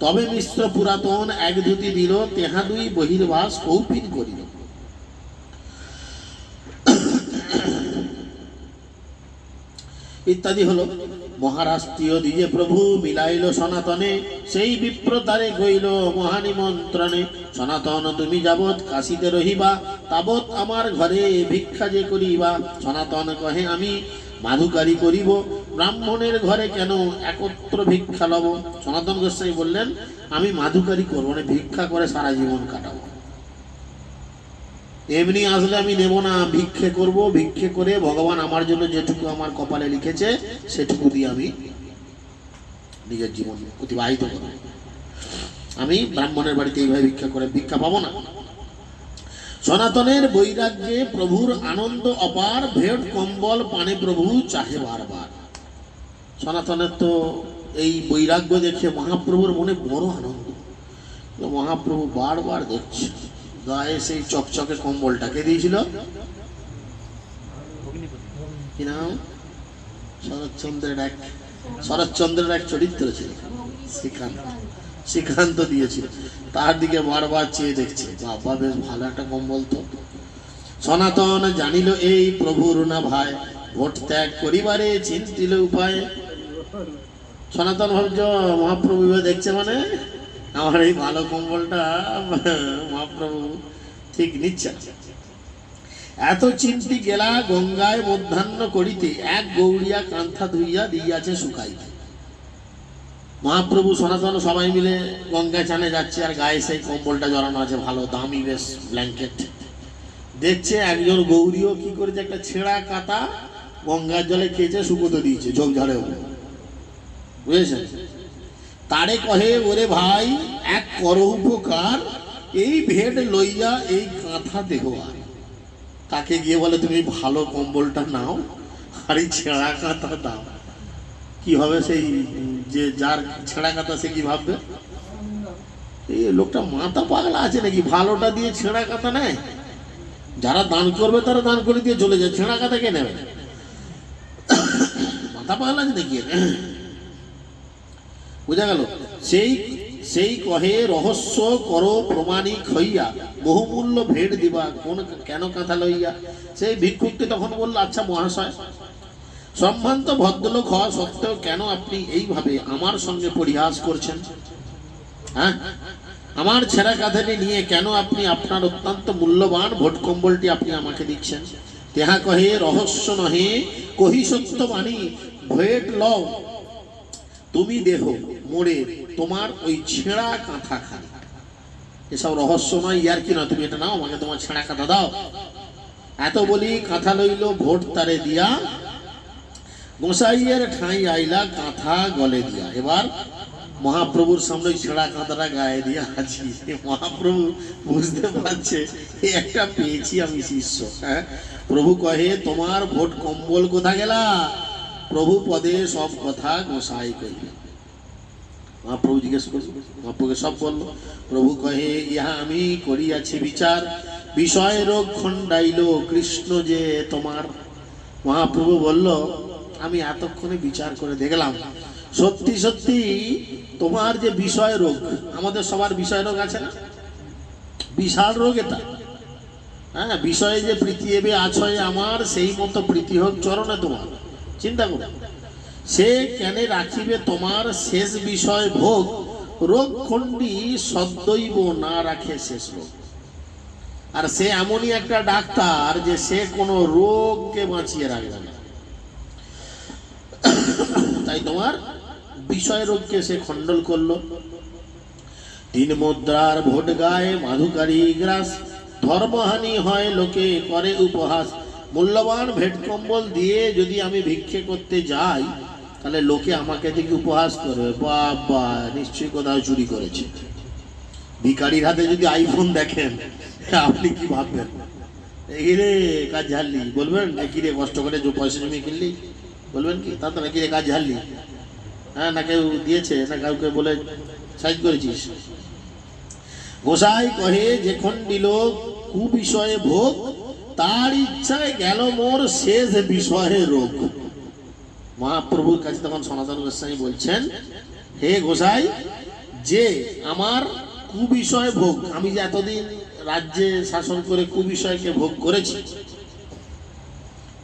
তবে মিশ্র পুরাতন এক ধুতি দিল, তেহা দুই বহির্বাস কৌপিন করিল। ইত্যাদি হলো। মহারাষ্ট্রীয় দিজে প্রভু মিলাইল সনাতনে, সেই বিপ্র তারে কইল মহানিমন্ত্রণে। সনাতন তুমি যাবৎ কাশিতে রহিবা, তাবৎ আমার ঘরে ভিক্ষা যে করিবা। সনাতন কহে, আমি মাধুকারী করিব, ব্রাহ্মণের ঘরে কেন একত্র ভিক্ষা লব। সনাতন গোস্বামী বললেন, আমি মাধুকারী করবো, মানে ভিক্ষা করে সারা জীবন কাটাবো। এমনি আসলে আমি নেব না, ভিক্ষে করব। ভিক্ষে করে ভগবান আমার জন্য যেটুকু আমার কপালে লিখেছে সেটুকু দিয়ে আমি নিজের জীবন অতিবাহিত করব। আমি ব্রাহ্মণের বাড়িতে এইভাবে ভিক্ষা করে ভিক্ষা পাবো না। সনাতনের বৈরাগ্যে প্রভুর আনন্দ অপার, ভেট কম্বল পানে প্রভু চাহে বারবার। সনাতনের তো এই বৈরাগ্য দেখে মহাপ্রভুর মনে বড় আনন্দ। মহাপ্রভু বারবার দেখছে, গায়ে সেই চকচকে কম্বলটাকে দিয়েছিল, কি নাম, শরৎচন্দ্রের এক চরিত্র ছিল, শ্রীকান্ত দিয়েছিল। তার দিকে বারবার চেয়ে দেখছে, বাবা বেশ ভালো একটা কম্বল তো। সনাতন জানিল এই প্রভুর না ভাই, ভোট ত্যাগ করিবারে চিন্তিল উপায়। সনাতন ভাবছ মহাপ্রভু দেখছে, মানে আমার এই ভালো কম্বলটা মহাপ্রভু ঠিক নিচ্ছে। এত চিন্তি গেলা গঙ্গায় মধ্যাহ্ন করিতে, এক গৌড়িয়া কান্থা ধুইয়া দিয়াছে শুকাইতে। মহাপ্রভু সনাতন সবাই মিলে গঙ্গায় চানে যাচ্ছে, আর গায়ে সেই কম্বলটা জড়ানো আছে, ভালো দামি বেশ ব্ল্যাঙ্কেট। দেখছে একজন গৌরীও কি করেছে, একটা ছেঁড়া কাতা গঙ্গার জলে খেয়েছে, শুকোতে দিয়েছে ঝোপঝাড়ে, বুঝেছেন? তারে কহে, ওরে ভাই এক কর উপকার, এই ভেট লইয়া এই কাঁথা দেহ। আর তাকে গিয়ে বলে, তুমি ভালো কম্বলটা নাও আর এই ছেঁড়া কাঁথা দাও। কি হবে সেই যে যার ছেঁড়া কাঁথা, সে কি ভাববে? এই লোকটা মাথা পাগলা আছে নাকি, ভালোটা দিয়ে ছেঁড়া কাঁথা নেয়? যারা দান করবে তারা দান করে দিয়ে চলে যায়, ছেঁড়া কাঁথা কে নেবে? মাথা পাগলা আছে নাকি? বুঝা গেল? সেই কহে, রহস্য করো প্রমাণিক হইয়া, বহুমূল্য ভেট দিবা কোন কেন কাঁথা লইয়া। সেই ভিক্ষুকটি তখন বলল, আচ্ছা মহাশয়, সম্ভ্রান্ত ভদ্রলোক হওয়া সত্ত্বেও কেন আপনি এইভাবে আমার সঙ্গে পরিহাস করছেন? হ্যাঁ, আমার ছেঁড়া কাঁথাটি নিয়ে কেন আপনি আপনার অত্যন্ত মূল্যবান ভোট কম্বলটি আপনি আমাকে দিচ্ছেন? তেহা কহে, রহস্য নহে কহি সত্য বাণী, ভেট লও তুমি দেহ মোড়ে, তোমার ওই ছেঁড়া কাঁথা খালি। এসব রহস্য নয়, ইয়ার কি নয়, তুমি এটা নাও, আমাকে তোমার ছেঁড়া কাঁথা দাও। এত বলি কাঁথা লইল ভোট তারে দিয়া, গোসাইয়ের ঠাঁই আইলা কাঁথা গলে দিয়া। এবার মহাপ্রভুর সামনে ছেঁড়া কাঁথাটা গায়ে দিয়ে আছি। মহাপ্রভু বুঝতে পারছে একটা পেয়েছি আমি শিষ্য। হ্যাঁ, প্রভু কহে, তোমার ভোট কম্বল কোথা গেলা? প্রভু পদে সব কথা গোসাই কইল। মহাপ্রভু জিজ্ঞেস করল, মহাপ্রভুকে সব বলল। প্রভু কহে, ইহা আমি করিয়াছি বিচার, বিষয় রোগ খণ্ডাইল কৃষ্ণ যে তোমার। মহাপ্রভু বলল, আমি এতক্ষণে বিচার করে দেখলাম, সত্যি সত্যি তোমার যে বিষয় রোগ, আমাদের সবার বিষয় রোগ আছে না? বিশাল রোগ এটা। হ্যাঁ, বিষয়ে যে প্রীতি এবে আছয় আমার, সেই মতো প্রীতি হোক চরণে তোমার। চিন্তা করো, সে কেন রাখিবে তোমার শেষ বিষয় ভোগ, রোগ খণ্ডি সদ্দৈব না রাখে শেষ রোগ। আর সে এমনই একটা ডাক্তার যে সে কোনো রোগকে বাঁচিয়ে রাখবে না। তাই তোমার বিষয় রোগকে সে খণ্ডন করলো। 3 মুদ্রার ভোট গায়ে মাধুকারী গ্রাস, ধর্মহানি হয় লোকে করে উপহাস। মূল্যবান ভেট কম্বল দিয়ে যদি আমি ভিক্ষে করতে যাই, তাহলে লোকে আমাকে দেখে উপহাস করবে, বাবা নিশ্চয়ই কোথাও চুরি করেছে। ভিখারির হাতে যদি আইফোন দেখেন, আপনি কি ভাববেন? এই রে কাজ ঝাড়লি, বলবেন কি রে কষ্ট করে যে পয়সা জমিয়ে কিনলি? বলবেন কি তা তো নাকি রে কাজ ঝাড়লি? হ্যাঁ, না কেউ দিয়েছে, না কাউকে বলে সাইজ করেছিস? গোসাই কহে, যেখন দিল কুবিষয়ে ভোগ, তার ইচ্ছায় গেল মোর শেষ বিষয়ে রোগ। মহাপ্রভুর কাছে তখন সনাতন গোস্বামী বলছেন, হে গোসাই, যে আমার কুবিষয় ভোগ, আমি যে এতদিন রাজ্যে শাসন করে কুবিষয়কে ভোগ করেছি,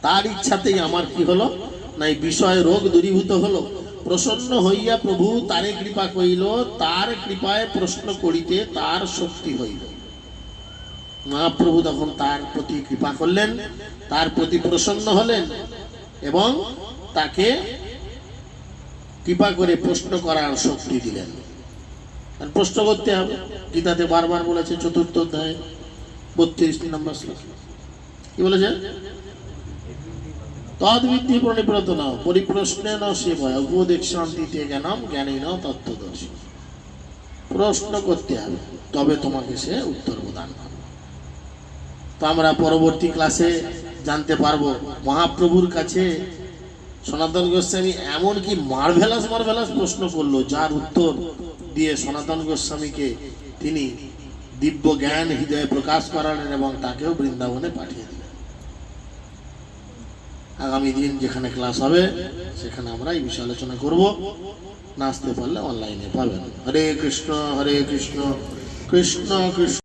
তার ইচ্ছাতেই আমার কি হলো না, এই বিষয় রোগ দূরীভূত হলো। প্রসন্ন হইয়া প্রভু তারে কৃপা কইল, তার কৃপায় প্রশ্ন করিতে তার শক্তি হইল। মহাপ্রভু তখন তার প্রতি কৃপা করলেন, তার প্রতি প্রসন্ন হলেন এবং তাকে কৃপা করে প্রশ্ন করার শক্তি দিলেন। প্রশ্ন করতে হবে, গীতাতে বারবার বলেছে, 4th অধ্যায় 32 নম্বর শ্লোক কি বলেছে? তদ্বিদ্ধি প্রণিব্রত নাও পরিপ্রশ্নে ন সেবয়, উপদেশ শান্তিতে জ্ঞানম জ্ঞানী ন তত্ত্বদর্শী। প্রশ্ন করতে হবে, তবে তোমাকে সে উত্তর প্রদান করবে। তো আমরা পরবর্তী ক্লাসে জানতে পারবো মহাপ্রভুর কাছে সনাতন গোস্বামী এমনকি মার্ভেলাস প্রশ্ন করলো, যার উত্তর দিয়ে সনাতন গোস্বামীকে তিনি দিব্য জ্ঞান হৃদয়ে প্রকাশ করালেন এবং তাকেও বৃন্দাবনে পাঠিয়ে দিলেন। আগামী দিন যেখানে ক্লাস হবে সেখানে আমরা এই বিষয়ে আলোচনা করব। না আসতে পারলে অনলাইনে পাবেন। হরে কৃষ্ণ কৃষ্ণ কৃষ্ণ।